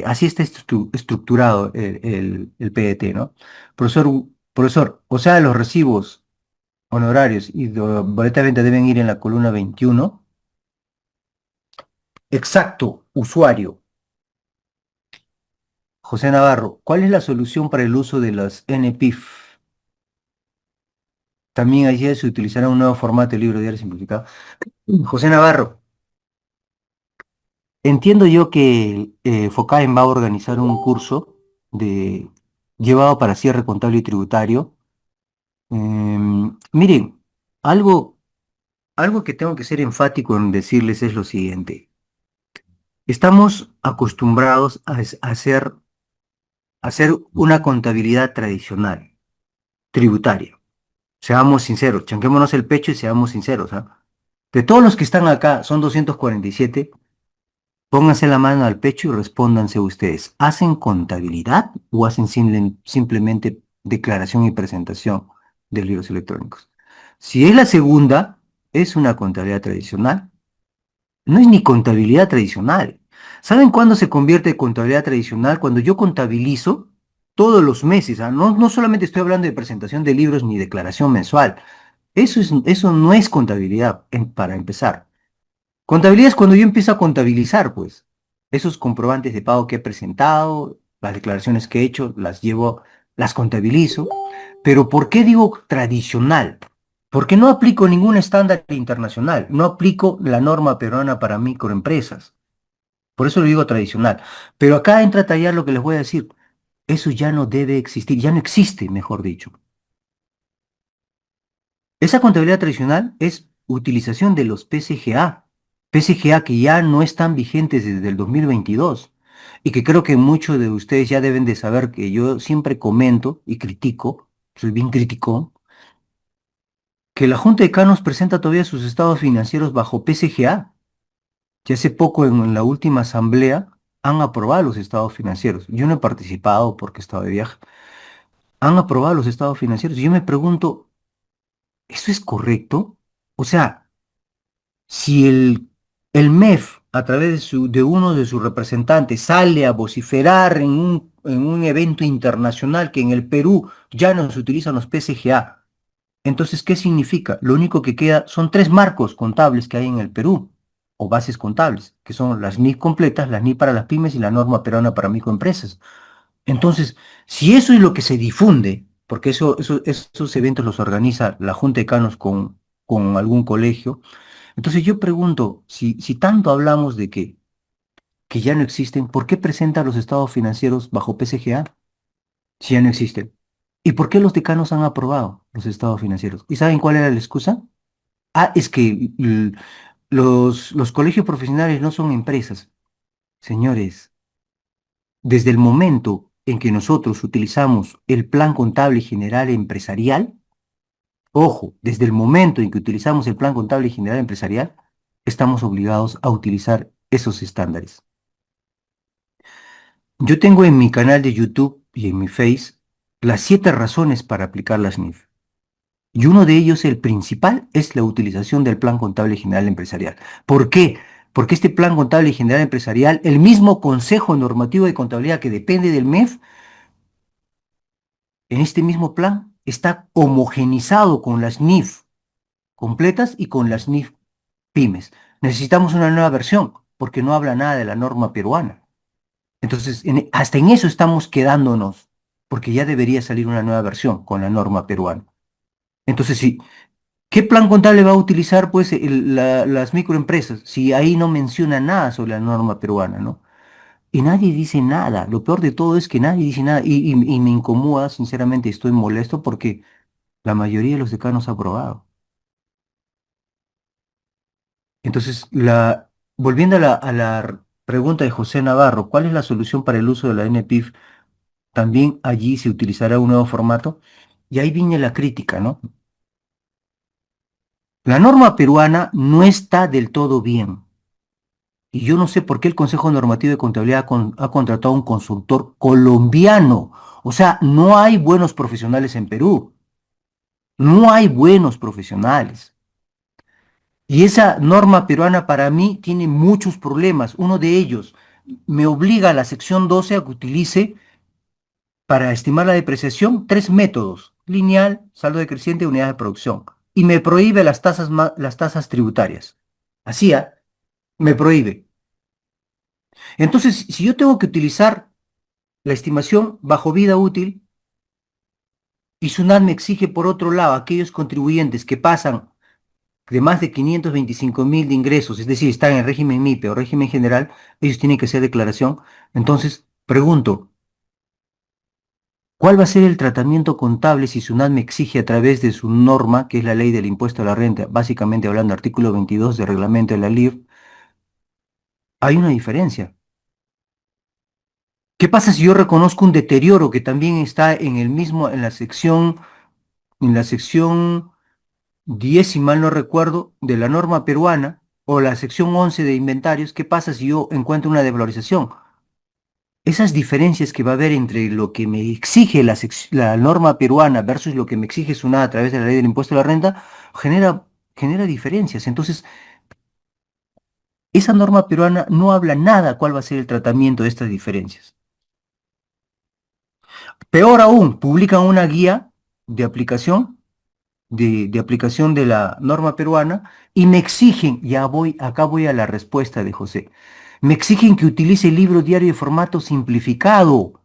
así está estructurado el PET, ¿no? Profesor, o sea, los recibos honorarios y boleta de venta deben ir en la columna 21. Exacto, usuario. José Navarro, ¿cuál es la solución para el uso de las NPIF? También allí se utilizará un nuevo formato de libro diario simplificado. José Navarro, entiendo yo que FOCAEN va a organizar un curso de, llevado para cierre contable y tributario. Miren, algo, algo que tengo que ser enfático en decirles es lo siguiente. Estamos acostumbrados a hacer una contabilidad tradicional, tributaria. Seamos sinceros, chanquémonos el pecho y seamos sinceros, ¿ah? De todos los que están acá, son 247. Pónganse la mano al pecho y respóndanse ustedes. ¿Hacen contabilidad o hacen simplemente declaración y presentación de libros electrónicos? Si es la segunda, es una contabilidad tradicional. No es ni contabilidad tradicional. ¿Saben cuándo se convierte en contabilidad tradicional? Cuando yo contabilizo todos los meses. ¿Ah? No solamente estoy hablando de presentación de libros ni declaración mensual. Eso no es contabilidad, para empezar. Contabilidad es cuando yo empiezo a contabilizar, pues. Esos comprobantes de pago que he presentado, las declaraciones que he hecho, las llevo, las contabilizo. Pero ¿por qué digo tradicional? Porque no aplico ningún estándar internacional, no aplico la norma peruana para microempresas. Por eso lo digo tradicional. Pero acá entra a tallar lo que les voy a decir. Eso ya no debe existir, ya no existe, mejor dicho. Esa contabilidad tradicional es utilización de los PCGA. PCGA que ya no están vigentes desde el 2022 y que creo que muchos de ustedes ya deben de saber que yo siempre comento y critico, soy bien crítico, que la Junta de Canos presenta todavía sus estados financieros bajo PCGA. Ya hace poco en la última asamblea han aprobado los estados financieros. Yo no he participado porque estaba de viaje. Han aprobado los estados financieros. Y yo me pregunto, ¿eso es correcto? O sea, si el MEF, a través de uno de sus representantes, sale a vociferar en un evento internacional que en el Perú ya no se utilizan los PCGA, entonces, ¿qué significa? Lo único que queda son tres marcos contables que hay en el Perú, o bases contables, que son las NIF completas, las NIF para las pymes y la norma peruana para microempresas. Entonces, si eso es lo que se difunde, porque esos eventos los organiza la Junta de Canos con algún colegio, entonces yo pregunto, si tanto hablamos de que ya no existen, ¿por qué presentan los estados financieros bajo PCGA si ya no existen? ¿Y por qué los decanos han aprobado los estados financieros? ¿Y saben cuál era la excusa? Ah, es que los colegios profesionales no son empresas. Señores, desde el momento en que nosotros utilizamos el plan contable general empresarial, ojo, desde el momento en que utilizamos el plan contable general empresarial, estamos obligados a utilizar esos estándares. Yo tengo en mi canal de YouTube y en mi Face las 7 razones para aplicar las NIF. Y uno de ellos, el principal, es la utilización del Plan Contable General Empresarial. ¿Por qué? Porque este Plan Contable General Empresarial, el mismo Consejo Normativo de Contabilidad que depende del MEF, en este mismo plan está homogenizado con las NIF completas y con las NIF pymes. Necesitamos una nueva versión porque no habla nada de la norma peruana. Entonces, hasta en eso estamos quedándonos, porque ya debería salir una nueva versión con la norma peruana. Entonces, sí, ¿qué plan contable va a utilizar pues las microempresas si ahí no menciona nada sobre la norma peruana, ¿no? Y nadie dice nada. Lo peor de todo es que nadie dice nada y me incomoda, sinceramente estoy molesto porque la mayoría de los decanos ha aprobado. Entonces, volviendo a la pregunta de José Navarro, ¿cuál es la solución para el uso de la NPIF? También allí se utilizará un nuevo formato. Y ahí viene la crítica, ¿no? La norma peruana no está del todo bien. Y yo no sé por qué el Consejo Normativo de Contabilidad ha contratado a un consultor colombiano. O sea, no hay buenos profesionales en Perú. No hay buenos profesionales. Y esa norma peruana para mí tiene muchos problemas. Uno de ellos me obliga a la sección 12 a que utilice para estimar la depreciación tres métodos: lineal, saldo decreciente, unidad de producción. Y me prohíbe las tasas tributarias. Así, ¿ah? Me prohíbe. Entonces, si yo tengo que utilizar la estimación bajo vida útil y SUNAT me exige por otro lado aquellos contribuyentes que pasan de más de 525.000 de ingresos, es decir, están en régimen MIPE o régimen general, ellos tienen que hacer declaración. Entonces, pregunto, ¿cuál va a ser el tratamiento contable si SUNAT me exige a través de su norma, que es la ley del impuesto a la renta, básicamente hablando artículo 22 del reglamento de la LIR? Hay una diferencia. ¿Qué pasa si yo reconozco un deterioro que también está en el mismo, en la sección 10, si mal no recuerdo, de la norma peruana, o la sección 11 de inventarios? ¿Qué pasa si yo encuentro una desvalorización? Esas diferencias que va a haber entre lo que me exige la norma peruana versus lo que me exige SUNAT a través de la ley del impuesto a la renta, genera diferencias. Entonces, esa norma peruana no habla nada cuál va a ser el tratamiento de estas diferencias. Peor aún, publican una guía de aplicación de aplicación de la norma peruana y me exigen, acá voy a la respuesta de José, me exigen que utilice el libro diario de formato simplificado,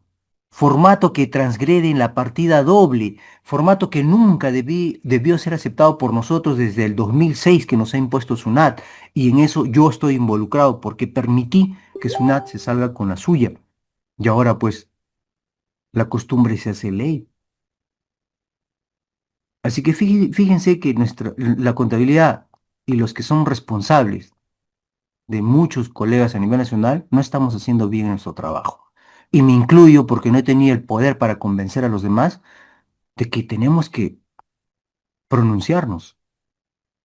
formato que transgrede en la partida doble, formato que nunca debió ser aceptado por nosotros desde el 2006 que nos ha impuesto SUNAT, y en eso yo estoy involucrado porque permití que SUNAT se salga con la suya. Y ahora pues la costumbre se hace ley. Así que fíjense que la contabilidad y los que son responsables de muchos colegas a nivel nacional no estamos haciendo bien nuestro trabajo. Y me incluyo porque no he tenido el poder para convencer a los demás de que tenemos que pronunciarnos.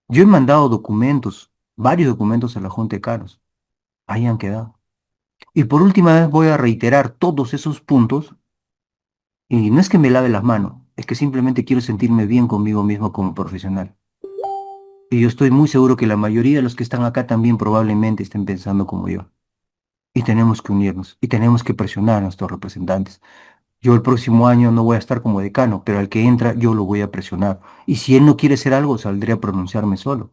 Yo he mandado documentos, varios documentos a la Junta de Caros. Ahí han quedado. Y por última vez voy a reiterar todos esos puntos, y no es que me lave las manos, es que simplemente quiero sentirme bien conmigo mismo como profesional. Y yo estoy muy seguro que la mayoría de los que están acá también probablemente estén pensando como yo. Y tenemos que unirnos y tenemos que presionar a nuestros representantes. Yo el próximo año no voy a estar como decano, pero al que entra yo lo voy a presionar. Y si él no quiere hacer algo, saldré a pronunciarme solo.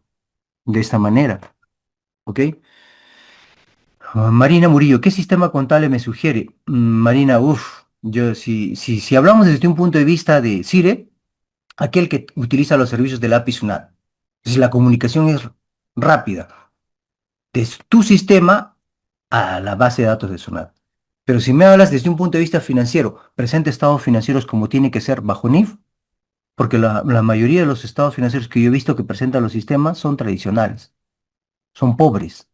De esta manera, ¿ok? Marina Murillo, ¿qué sistema contable me sugiere? Marina, uff, yo si hablamos desde un punto de vista de CIRE, aquel que utiliza los servicios del API SUNAT. Si la comunicación es rápida de tu sistema a la base de datos de SUNAT. Pero si me hablas desde un punto de vista financiero, presenta estados financieros como tiene que ser bajo NIF, porque la mayoría de los estados financieros que yo he visto que presentan los sistemas son tradicionales, son pobres.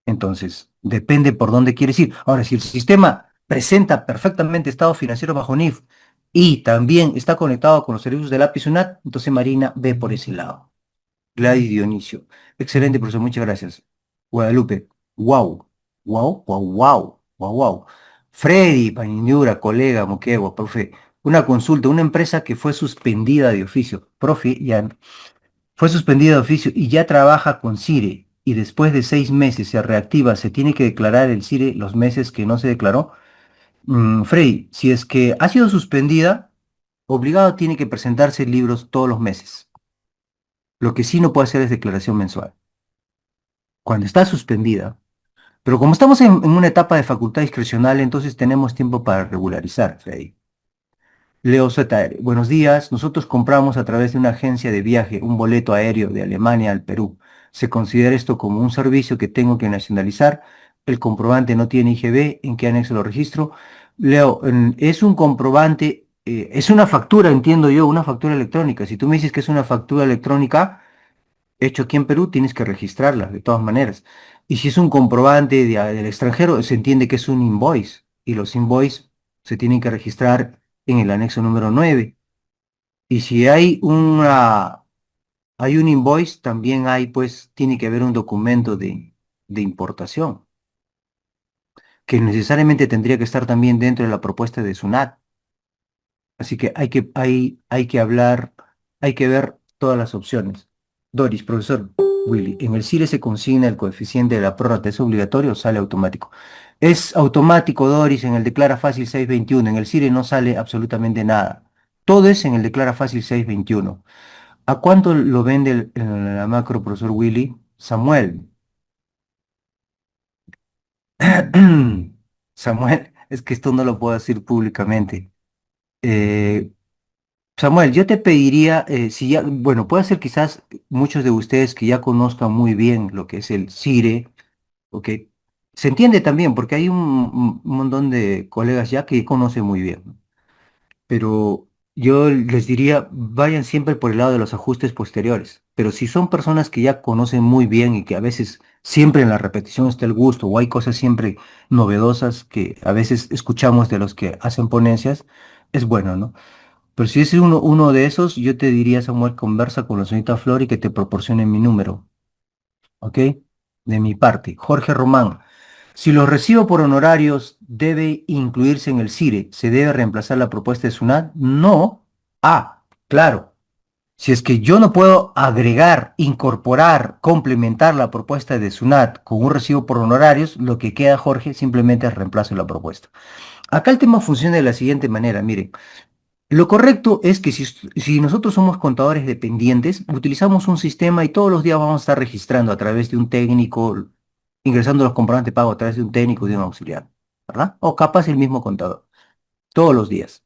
Entonces, depende por dónde quieres ir. Ahora, si el sistema presenta perfectamente estado financiero bajo NIF y también está conectado con los servicios del API SUNAT, entonces Marina ve por ese lado. Gladys Dionisio. Excelente, profesor, muchas gracias. Guadalupe. Wow. Wow, wow, wow. Wow, wow. Freddy, Pañindura, colega, Moquegua, profe. Una consulta, una empresa que fue suspendida de oficio. Profe, ya fue suspendida de oficio y ya trabaja con CIRE. Y después de 6 meses se reactiva, se tiene que declarar el CIRE los meses que no se declaró. Frey, si es que ha sido suspendida, obligado tiene que presentarse libros todos los meses. Lo que sí no puede hacer es declaración mensual. Cuando está suspendida, pero como estamos en una etapa de facultad discrecional, entonces tenemos tiempo para regularizar, Frey. Leo ZR, buenos días. Nosotros compramos a través de una agencia de viaje un boleto aéreo de Alemania al Perú. ¿Se considera esto como un servicio que tengo que nacionalizar? El comprobante no tiene IGB. ¿En qué anexo lo registro? Leo, es un comprobante, es una factura, entiendo yo, una factura electrónica. Si tú me dices que es una factura electrónica hecho aquí en Perú, tienes que registrarla de todas maneras. Y si es un comprobante del extranjero, se entiende que es un invoice. Y los invoices se tienen que registrar en el anexo número 9. Y si hay un invoice, también hay, pues, tiene que haber un documento de importación, que necesariamente tendría que estar también dentro de la propuesta de SUNAT. Así que hay que hablar, hay que ver todas las opciones. Doris, profesor Willy, en el CIRE se consigna el coeficiente de la prórrata, ¿es obligatorio o sale automático? Es automático, Doris, en el Declara Fácil 621. En el CIRE no sale absolutamente nada. Todo es en el Declara Fácil 621. ¿A cuánto lo vende la macro, profesor Willy? Samuel. Samuel, es que esto no lo puedo decir públicamente. Eh, Samuel, yo te pediría, si ya, bueno, puede ser quizás muchos de ustedes que ya conozcan muy bien lo que es el CIRE, ¿ok? Se entiende también, porque hay un montón de colegas ya que conocen muy bien, ¿no? Pero yo les diría, vayan siempre por el lado de los ajustes posteriores. Pero si son personas que ya conocen muy bien y que a veces siempre en la repetición está el gusto, o hay cosas siempre novedosas que a veces escuchamos de los que hacen ponencias, es bueno, ¿no? Pero si es uno de esos, yo te diría, Samuel, conversa con la señorita Flor y que te proporcione mi número, ¿ok? De mi parte. Jorge Román, si los recibo por honorarios, ¿debe incluirse en el CIRE? ¿Se debe reemplazar la propuesta de SUNAT? No. Ah, claro. Si es que yo no puedo agregar, incorporar, complementar la propuesta de SUNAT con un recibo por honorarios, lo que queda, Jorge, simplemente es reemplazo de la propuesta. Acá el tema funciona de la siguiente manera, miren. Lo correcto es que si nosotros somos contadores dependientes, utilizamos un sistema y todos los días vamos a estar registrando a través de un técnico, ingresando los comprobantes de pago a través de un técnico y de un auxiliar, ¿verdad? O capaz el mismo contador, todos los días.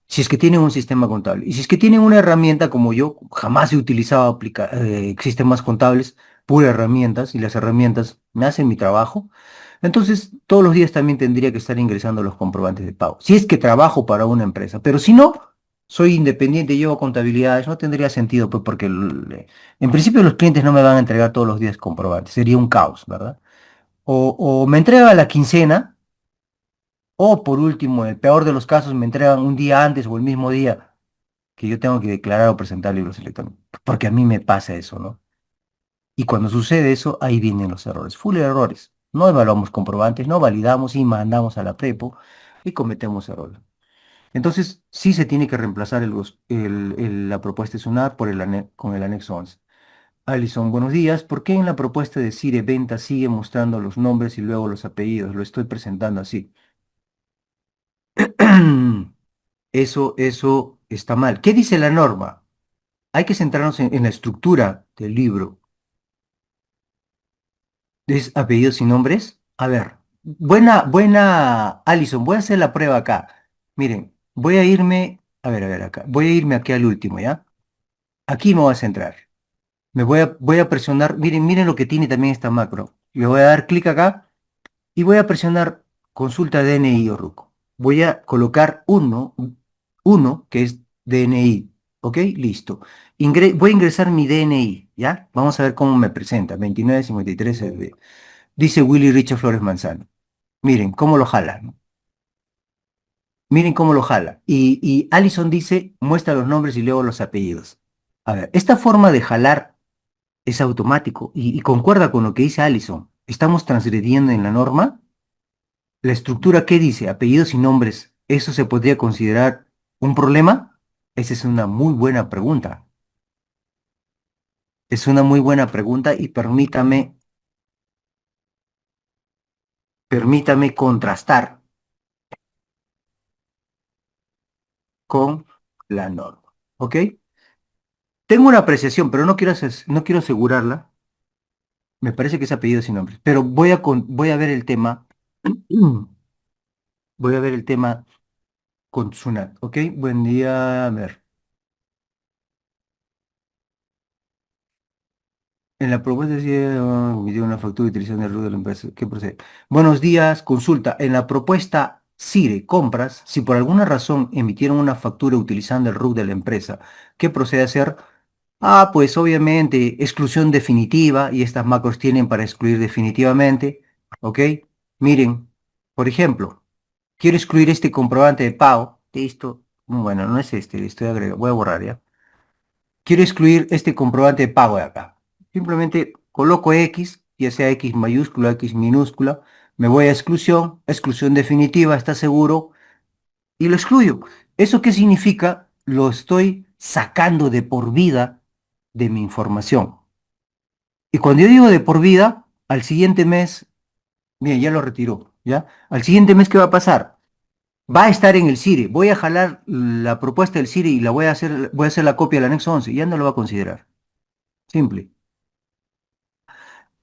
Si es que tienen un sistema contable. Y si es que tienen una herramienta como yo, jamás he utilizado sistemas contables, pura herramientas, y las herramientas me hacen mi trabajo, entonces todos los días también tendría que estar ingresando los comprobantes de pago. Si es que trabajo para una empresa, pero si no, soy independiente, llevo contabilidades, no tendría sentido, pues porque en principio los clientes no me van a entregar todos los días comprobantes, sería un caos, ¿verdad? O me entrega la quincena. O por último, en el peor de los casos, me entregan un día antes o el mismo día que yo tengo que declarar o presentar libros electrónicos. Porque a mí me pasa eso, ¿no? Y cuando sucede eso, ahí vienen los errores. Full errores. No evaluamos comprobantes, no validamos y mandamos a la prepo y cometemos errores. Entonces, sí se tiene que reemplazar la propuesta de SUNAT por con el anexo 11. Alison, buenos días. ¿Por qué en la propuesta de CIRE Venta sigue mostrando los nombres y luego los apellidos? Lo estoy presentando así. Eso está mal. ¿Qué dice la norma? Hay que centrarnos en la estructura del libro. ¿Es apellidos y nombres? A ver, buena, Alison, voy a hacer la prueba acá. Miren, voy a irme, a ver, acá. Voy a irme aquí al último, ¿ya? Aquí me voy a centrar. Voy a presionar, miren lo que tiene también esta macro. Le voy a dar clic acá y voy a presionar consulta DNI o RUC. Voy a colocar uno que es DNI. ¿Ok? Listo. Voy a ingresar mi DNI, ¿ya? Vamos a ver cómo me presenta. 2953 LD. Dice Willy Richard Flores Manzano. Miren cómo lo jala, ¿no? Miren cómo lo jala. Y Allison dice, muestra los nombres y luego los apellidos. A ver, esta forma de jalar es automático y concuerda con lo que dice Allison. ¿Estamos transgrediendo en la norma? La estructura, ¿qué dice? Apellidos y nombres. ¿Eso se podría considerar un problema? Esa es una muy buena pregunta. Es una muy buena pregunta y permítame contrastar. con la norma. ¿Ok? Tengo una apreciación, pero no quiero asegurarla. Me parece que es apellido sin nombre. Pero voy a ver el tema. Voy a ver el tema con Sunat. ¿Ok? Buen día. A ver. En la propuesta decía, emitió una factura utilizando el RUT de la empresa. ¿Qué procede? Buenos días, consulta. En la propuesta CIRE Compras, si por alguna razón emitieron una factura utilizando el RUT de la empresa, ¿qué procede a hacer? Ah, pues obviamente, exclusión definitiva, y estas macros tienen para excluir definitivamente. ¿Ok? Miren, por ejemplo, quiero excluir este comprobante de pago. Listo. Bueno, no es este, le estoy agregando. Voy a borrar ya. Quiero excluir este comprobante de pago de acá. Simplemente coloco X, ya sea X mayúscula, X minúscula, me voy a exclusión, exclusión definitiva, ¿está seguro? Y lo excluyo. ¿Eso qué significa? Lo estoy sacando de por vida de mi información. Y cuando yo digo de por vida, al siguiente mes, bien, ya lo retiró, ¿ya? Al siguiente mes, ¿qué va a pasar? Va a estar en el CIRE. Voy a jalar la propuesta del CIRE y voy a hacer la copia del anexo 11. Ya no lo va a considerar. Simple.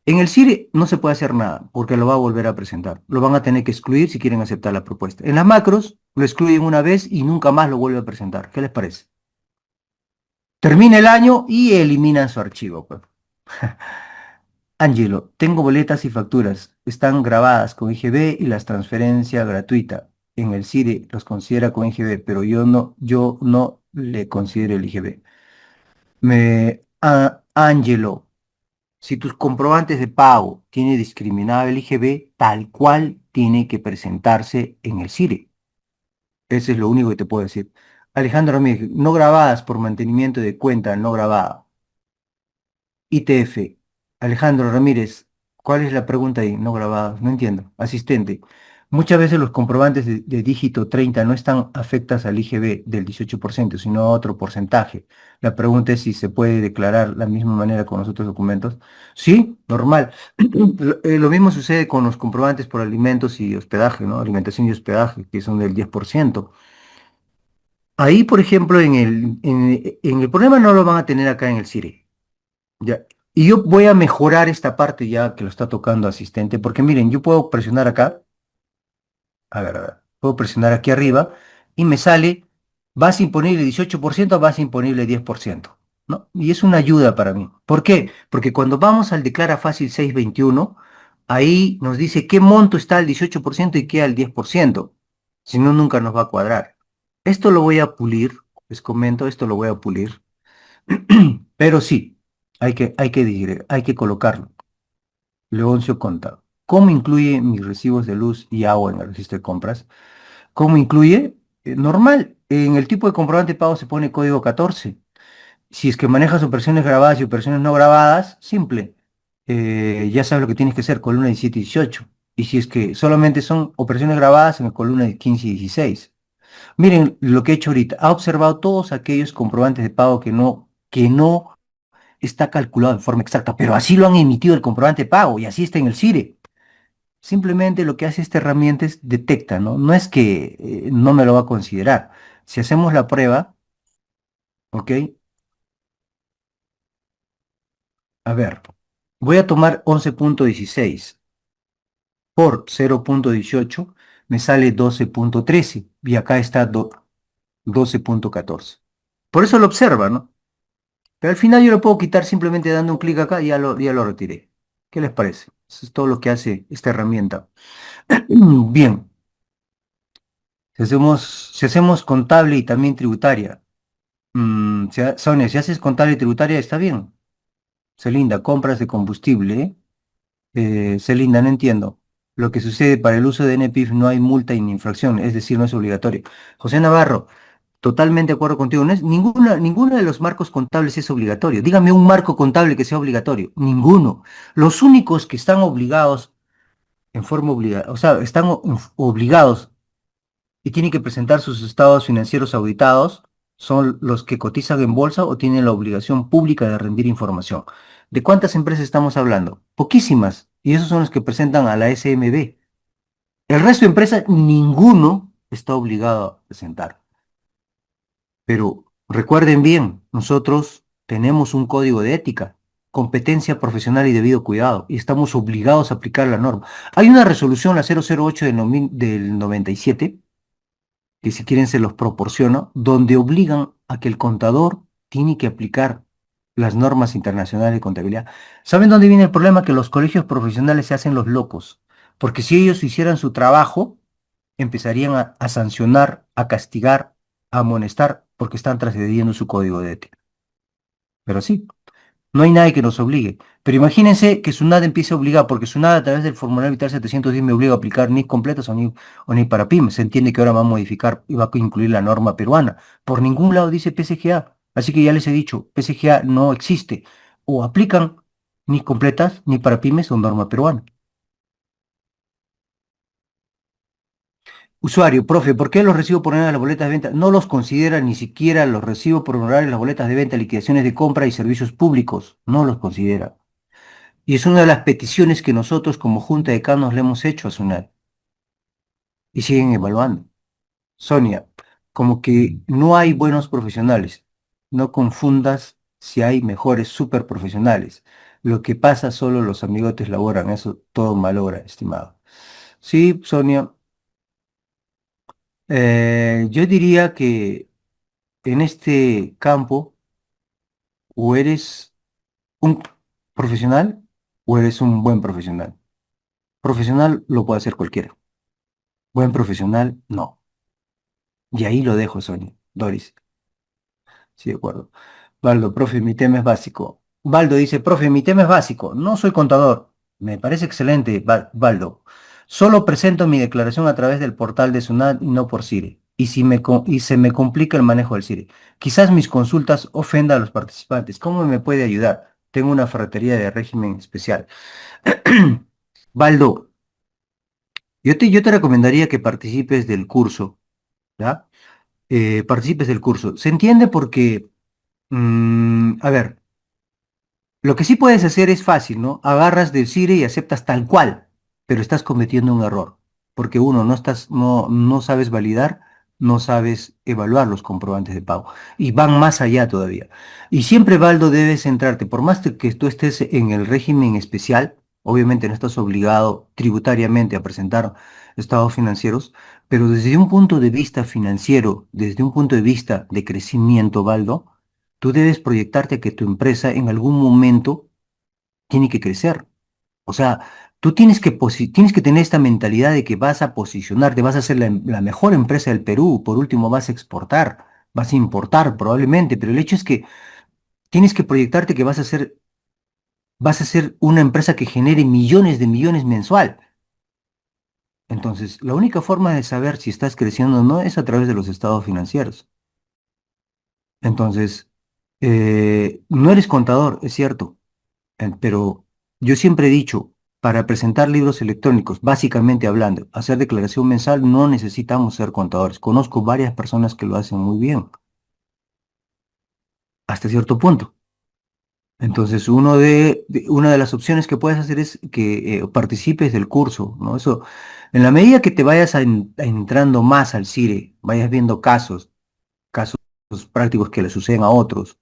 En el CIRE no se puede hacer nada porque lo va a volver a presentar. Lo van a tener que excluir si quieren aceptar la propuesta. En las macros lo excluyen una vez y nunca más lo vuelve a presentar. ¿Qué les parece? Termina el año y eliminan su archivo, pues. Angelo, tengo boletas y facturas. Están grabadas con IGB y las transferencia gratuita. En el CIRE los considera con IGB, pero yo no le considero el IGB. Angelo, si tus comprobantes de pago tiene discriminado el IGB, tal cual tiene que presentarse en el CIRE. Eso es lo único que te puedo decir. Alejandro Ramírez, no grabadas por mantenimiento de cuenta no grabada. ITF. Alejandro Ramírez, ¿cuál es la pregunta ahí? No grabadas, no entiendo. Asistente. Muchas veces los comprobantes de dígito 30 no están afectas al IGB del 18%, sino a otro porcentaje. La pregunta es si se puede declarar la misma manera con los otros documentos. Sí, normal. Lo mismo sucede con los comprobantes por alimentos y hospedaje, ¿no? Alimentación y hospedaje, que son del 10%. Ahí, por ejemplo, en el problema no lo van a tener acá en el CIRE. Ya. Y yo voy a mejorar esta parte ya que lo está tocando asistente, porque miren, yo puedo presionar acá, a ver, puedo presionar aquí arriba y me sale base imponible 18% base imponible 10%, ¿no? Y es una ayuda para mí. ¿Por qué? Porque cuando vamos al Declara Fácil 621, ahí nos dice qué monto está al 18% y qué al 10%. Si no, nunca nos va a cuadrar. Esto lo voy a pulir, les comento, esto lo voy a pulir. Pero sí, hay que colocarlo. Leoncio Conta. ¿Cómo incluye mis recibos de luz y agua en el registro de compras? ¿Cómo incluye? Normal. En el tipo de comprobante de pago se pone código 14. Si es que manejas operaciones grabadas y operaciones no grabadas, simple. Ya sabes lo que tienes que hacer, columna 17 y 18. Y si es que solamente son operaciones grabadas en la columna de 15 y 16. Miren lo que he hecho ahorita. Ha observado todos aquellos comprobantes de pago que no está calculado de forma exacta, pero así lo han emitido el comprobante de pago y así está en el CIRE. Simplemente lo que hace esta herramienta es detecta, ¿no? No es que no me lo va a considerar. Si hacemos la prueba, ¿ok? A ver, voy a tomar 11.16 por 0.18, me sale 12.13 y acá está 12.14. Por eso lo observa, ¿no? Pero al final yo lo puedo quitar simplemente dando un clic acá y ya lo retiré. ¿Qué les parece? Eso es todo lo que hace esta herramienta. Bien, si hacemos contable y también tributaria, Sonia, si haces contable y tributaria, está bien. Celinda, compras de combustible, ¿eh? Celinda, no entiendo. Lo que sucede para el uso de NPIF no hay multa ni infracción, es decir, no es obligatorio. José Navarro, totalmente de acuerdo contigo. Ninguno de los marcos contables es obligatorio. Dígame un marco contable que sea obligatorio. Ninguno. Los únicos que están obligados en forma obligada, o sea, están obligados y tienen que presentar sus estados financieros auditados, son los que cotizan en bolsa o tienen la obligación pública de rendir información. ¿De cuántas empresas estamos hablando? Poquísimas. Y esos son los que presentan a la SMB. El resto de empresas, ninguno está obligado a presentar. Pero recuerden bien, nosotros tenemos un código de ética, competencia profesional y debido cuidado, y estamos obligados a aplicar la norma. Hay una resolución, la 008 del 97, que si quieren se los proporciono, donde obligan a que el contador tiene que aplicar las normas internacionales de contabilidad. ¿Saben dónde viene el problema? Que los colegios profesionales se hacen los locos, porque si ellos hicieran su trabajo, empezarían a sancionar, a castigar, a amonestar, porque están transgrediendo su código de ética. Pero sí, no hay nadie que nos obligue. Pero imagínense que SUNAT empiece a obligar, porque SUNAT a través del formulario vital 710 me obliga a aplicar NIC completos o NIC para pymes. Se entiende que ahora va a modificar y va a incluir la norma peruana. Por ningún lado dice PSGA. Así que ya les he dicho, PSGA no existe. O aplican NIC completas, ni para pymes o norma peruana. Usuario, profe, ¿por qué los recibos por honorarios de las boletas de venta no los considera ni siquiera los recibos por honorarios de las boletas de venta, liquidaciones de compra y servicios públicos? No los considera. Y es una de las peticiones que nosotros como Junta de Canos le hemos hecho a SUNAT y siguen evaluando. Sonia, como que no hay buenos profesionales. No confundas si hay mejores super profesionales. Lo que pasa solo los amigotes laboran, eso todo malogra, estimado. Sí, Sonia, yo diría que en este campo o eres un profesional o eres un buen profesional. Profesional lo puede hacer cualquiera. Buen profesional, no. Y ahí lo dejo, Sonia. Doris, sí, de acuerdo. Baldo, profe, mi tema es básico. Baldo dice, profe, mi tema es básico. No soy contador. Me parece excelente, Baldo. Solo presento mi declaración a través del portal de SUNAT y no por CIRE. Y se me complica el manejo del CIRE. Quizás mis consultas ofendan a los participantes. ¿Cómo me puede ayudar? Tengo una ferretería de régimen especial. Baldo, yo te recomendaría que participes del curso, ¿ya? Participes del curso. Se entiende porque, a ver, lo que sí puedes hacer es fácil, ¿no? Agarras del CIRE y aceptas tal cual, pero estás cometiendo un error, porque uno, no sabes validar, no sabes evaluar los comprobantes de pago, y van más allá todavía. Y siempre, Baldo, debes centrarte, por más que tú estés en el régimen especial, obviamente no estás obligado tributariamente a presentar estados financieros, pero desde un punto de vista financiero, desde un punto de vista de crecimiento, Baldo, tú debes proyectarte a que tu empresa en algún momento tiene que crecer. O sea, tú tienes que tener esta mentalidad de que vas a posicionarte, vas a ser la mejor empresa del Perú, por último vas a exportar, vas a importar probablemente, pero el hecho es que tienes que proyectarte que vas a ser una empresa que genere millones de millones mensual. Entonces, la única forma de saber si estás creciendo o no es a través de los estados financieros. Entonces, no eres contador, es cierto. Pero yo siempre he dicho, para presentar libros electrónicos, básicamente hablando, hacer declaración mensal, no necesitamos ser contadores. Conozco varias personas que lo hacen muy bien, hasta cierto punto. Entonces, una de las opciones que puedes hacer es que participes del curso, ¿no? Eso, en la medida que te vayas entrando más al CIRE, vayas viendo casos prácticos que le suceden a otros,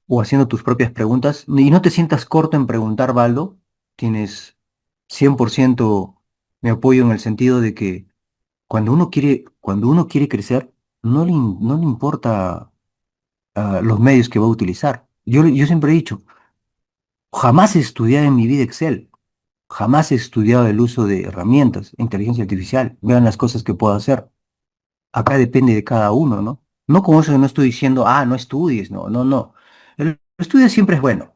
o haciendo tus propias preguntas y no te sientas corto en preguntar, Baldo, tienes 100% mi apoyo en el sentido de que cuando uno quiere crecer, no le importa los medios que va a utilizar. Yo siempre he dicho, jamás he estudiado en mi vida Excel, jamás he estudiado el uso de herramientas, inteligencia artificial, vean las cosas que puedo hacer. Acá depende de cada uno, ¿no? No con eso no estoy diciendo, no estudies, no, no, no. El estudio siempre es bueno.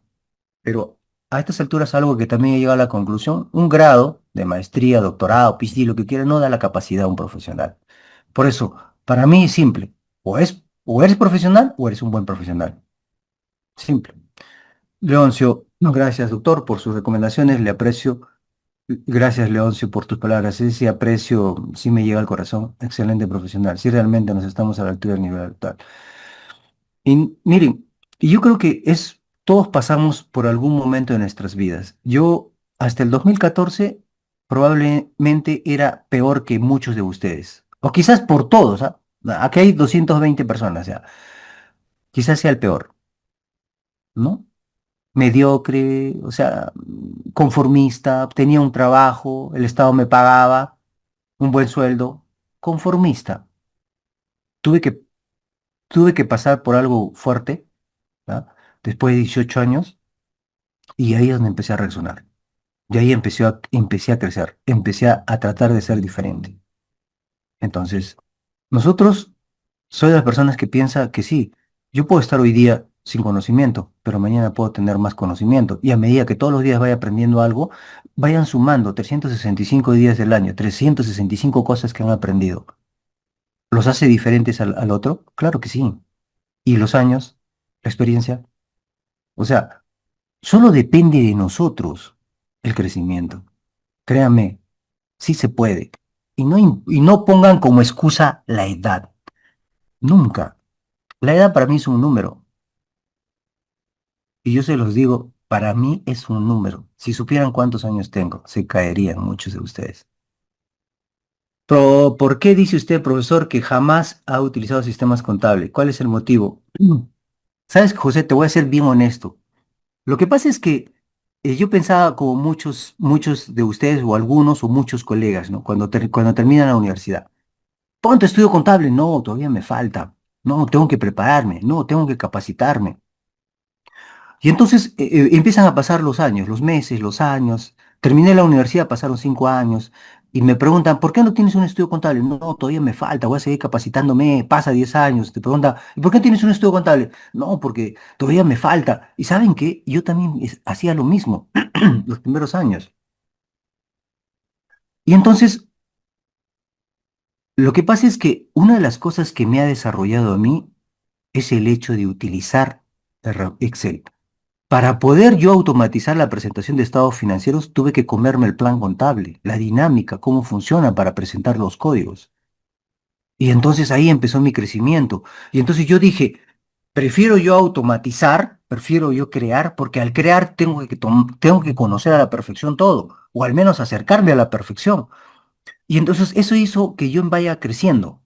Pero a estas alturas algo que también he llegado a la conclusión, un grado de maestría, doctorado, PhD, lo que quiera, no da la capacidad a un profesional. Por eso, para mí es simple. O eres profesional o eres un buen profesional. Simple. Leoncio, no, gracias, doctor, por sus recomendaciones. Le aprecio. Gracias, Leoncio, por tus palabras. Ese aprecio sí me llega al corazón. Excelente profesional. Sí, realmente nos estamos a la altura del nivel actual. Y miren, yo creo que todos pasamos por algún momento de nuestras vidas. Yo hasta el 2014 probablemente era peor que muchos de ustedes. O quizás por todos, ¿ah? Aquí hay 220 personas ya. quizás sea el peor, ¿no? Mediocre, o sea, conformista, tenía un trabajo, el Estado me pagaba un buen sueldo, conformista. Tuve que, tuve que pasar por algo fuerte, ¿ah? Después de 18 años, y ahí es donde empecé a reaccionar. Y ahí empecé a crecer, empecé a tratar de ser diferente. Entonces, nosotros soy de las personas que piensa que sí, yo puedo estar hoy día sin conocimiento, pero mañana puedo tener más conocimiento. Y a medida que todos los días vaya aprendiendo algo, vayan sumando 365 días del año, 365 cosas que han aprendido. ¿Los hace diferentes al otro? Claro que sí. ¿Y los años? ¿La experiencia? O sea, solo depende de nosotros el crecimiento. Créanme, sí se puede. Y no pongan como excusa la edad. Nunca. La edad para mí es un número. Y yo se los digo, para mí es un número. Si supieran cuántos años tengo, se caerían muchos de ustedes. Pero, ¿por qué dice usted, profesor, que jamás ha utilizado sistemas contables? ¿Cuál es el motivo? ¿Sabes, José? Te voy a ser bien honesto. Lo que pasa es que yo pensaba como muchos de ustedes o algunos o muchos colegas, ¿no? Cuando terminan la universidad. Ponte estudio contable. No, todavía me falta. No, tengo que prepararme. No, tengo que capacitarme. Y entonces empiezan a pasar los años, los meses, los años. Terminé la universidad, pasaron 5 años y me preguntan, ¿por qué no tienes un estudio contable? No, todavía me falta, voy a seguir capacitándome, pasa 10 años. Te preguntan, ¿y por qué tienes un estudio contable? No, porque todavía me falta. ¿Y saben qué? Yo también hacía lo mismo los primeros años. Y entonces, lo que pasa es que una de las cosas que me ha desarrollado a mí es el hecho de utilizar Excel. Para poder yo automatizar la presentación de estados financieros, tuve que comerme el plan contable, la dinámica, cómo funciona para presentar los códigos. Y entonces ahí empezó mi crecimiento. Y entonces yo dije, prefiero yo automatizar, prefiero yo crear, porque al crear tengo que conocer a la perfección todo, o al menos acercarme a la perfección. Y entonces eso hizo que yo vaya creciendo,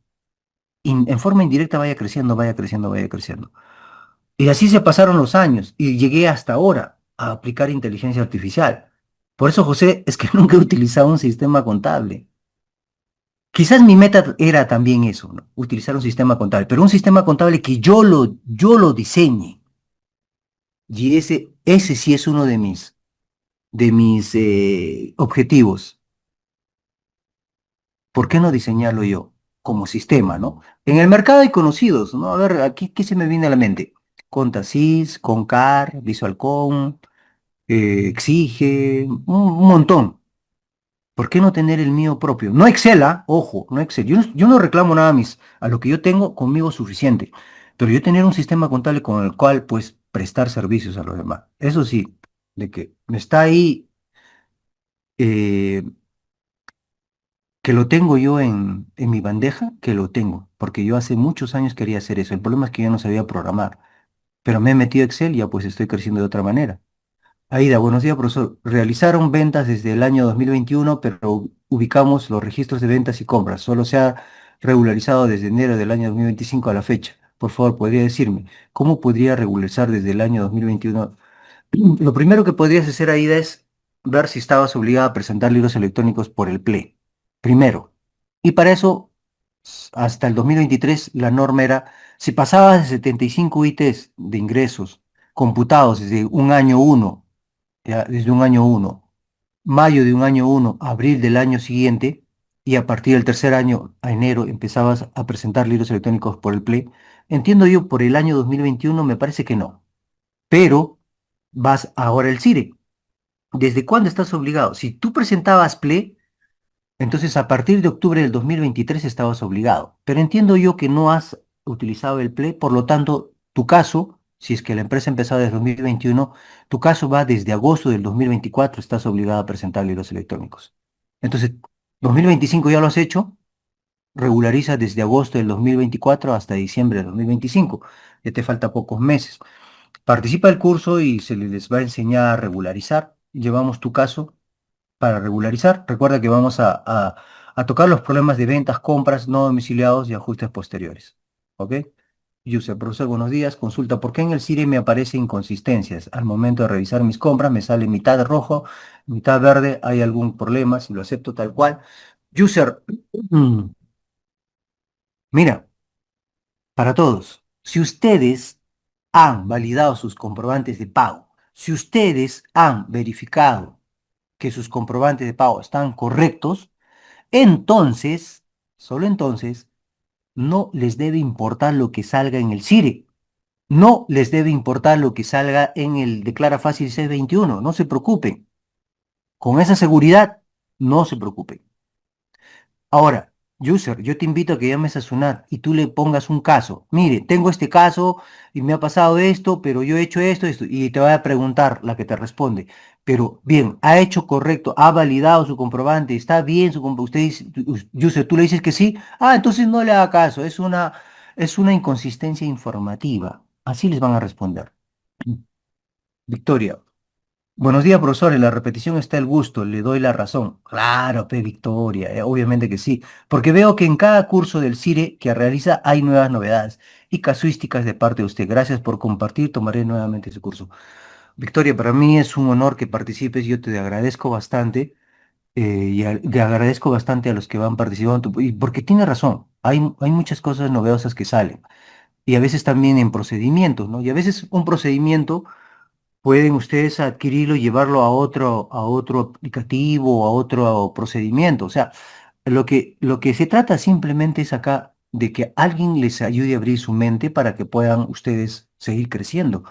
en forma indirecta vaya creciendo, vaya creciendo, vaya creciendo. Y así se pasaron los años y llegué hasta ahora a aplicar inteligencia artificial. Por eso, José, es que nunca he utilizado un sistema contable. Quizás mi meta era también eso, ¿no? Utilizar un sistema contable, pero un sistema contable que yo lo diseñe. Y ese sí es uno de mis objetivos. ¿Por qué no diseñarlo yo como sistema, ¿no? En el mercado hay conocidos, ¿no? A ver, aquí, ¿qué se me viene a la mente? Contasys, Concar, Visualcom, Exige, un montón. ¿Por qué no tener el mío propio? No Excel, ¿ah? Ojo, no Excel. Yo no reclamo nada a lo que yo tengo conmigo es suficiente. Pero yo tener un sistema contable con el cual, pues, prestar servicios a los demás. Eso sí, de que me está ahí, eh, que lo tengo yo en mi bandeja, que lo tengo. Porque yo hace muchos años quería hacer eso. El problema es que yo no sabía programar. Pero me he metido a Excel y ya pues estoy creciendo de otra manera. Aida, buenos días, profesor. Realizaron ventas desde el año 2021, pero ubicamos los registros de ventas y compras. Solo se ha regularizado desde enero del año 2025 a la fecha. Por favor, ¿podría decirme cómo podría regularizar desde el año 2021? Lo primero que podrías hacer, Aida, es ver si estabas obligada a presentar libros electrónicos por el PLE. Primero. Y para eso, hasta el 2023, la norma era, si pasabas de 75 ítems de ingresos computados desde un año uno, ya, desde un año uno, mayo de un año uno, abril del año siguiente, y a partir del tercer año, a enero, empezabas a presentar libros electrónicos por el PLE. Entiendo yo, por el año 2021 me parece que no, pero vas ahora al CIRE. ¿Desde cuándo estás obligado? Si tú presentabas PLE, entonces a partir de octubre del 2023 estabas obligado. Pero entiendo yo que no has utilizado el PLE, por lo tanto, tu caso, si es que la empresa empezó desde 2021, tu caso va desde agosto del 2024, estás obligado a presentar libros electrónicos. Entonces, 2025 ya lo has hecho, regulariza desde agosto del 2024 hasta diciembre del 2025. Ya te falta pocos meses. Participa del curso y se les va a enseñar a regularizar. Llevamos tu caso para regularizar. Recuerda que vamos a tocar los problemas de ventas, compras no domiciliados y ajustes posteriores. ¿Ok? User, profesor, buenos días. Consulta, ¿por qué en el Siri me aparecen inconsistencias? Al momento de revisar mis compras me sale mitad rojo, mitad verde. ¿Hay algún problema? Si lo acepto tal cual. User, mira, para todos, si ustedes han validado sus comprobantes de pago, si ustedes han verificado que sus comprobantes de pago están correctos, entonces, solo entonces, no les debe importar lo que salga en el CIRE. No les debe importar lo que salga en el Declara Fácil 621. No se preocupen. Con esa seguridad, no se preocupen. Ahora, user, yo te invito a que llames a Sunat y tú le pongas un caso. Mire, tengo este caso y me ha pasado esto, pero yo he hecho esto, esto, y te va a preguntar la que te responde. Pero bien, ha hecho correcto, ha validado su comprobante, está bien su comprobante. Usted dice, user, tú le dices que sí. Ah, entonces no le haga caso, es una inconsistencia informativa. Así les van a responder. Victoria. Buenos días, profesor. En la repetición está el gusto, le doy la razón. Claro, pe Victoria, obviamente que sí, porque veo que en cada curso del CIRE que realiza hay nuevas novedades y casuísticas de parte de usted. Gracias por compartir, tomaré nuevamente ese curso. Victoria, para mí es un honor que participes, yo te agradezco bastante le agradezco bastante a los que van participando, y porque tiene razón, hay muchas cosas novedosas que salen y a veces también en procedimientos, ¿no? Y a veces un procedimiento pueden ustedes adquirirlo y llevarlo a otro aplicativo, a otro procedimiento. O sea, lo que se trata simplemente es acá de que alguien les ayude a abrir su mente para que puedan ustedes seguir creciendo.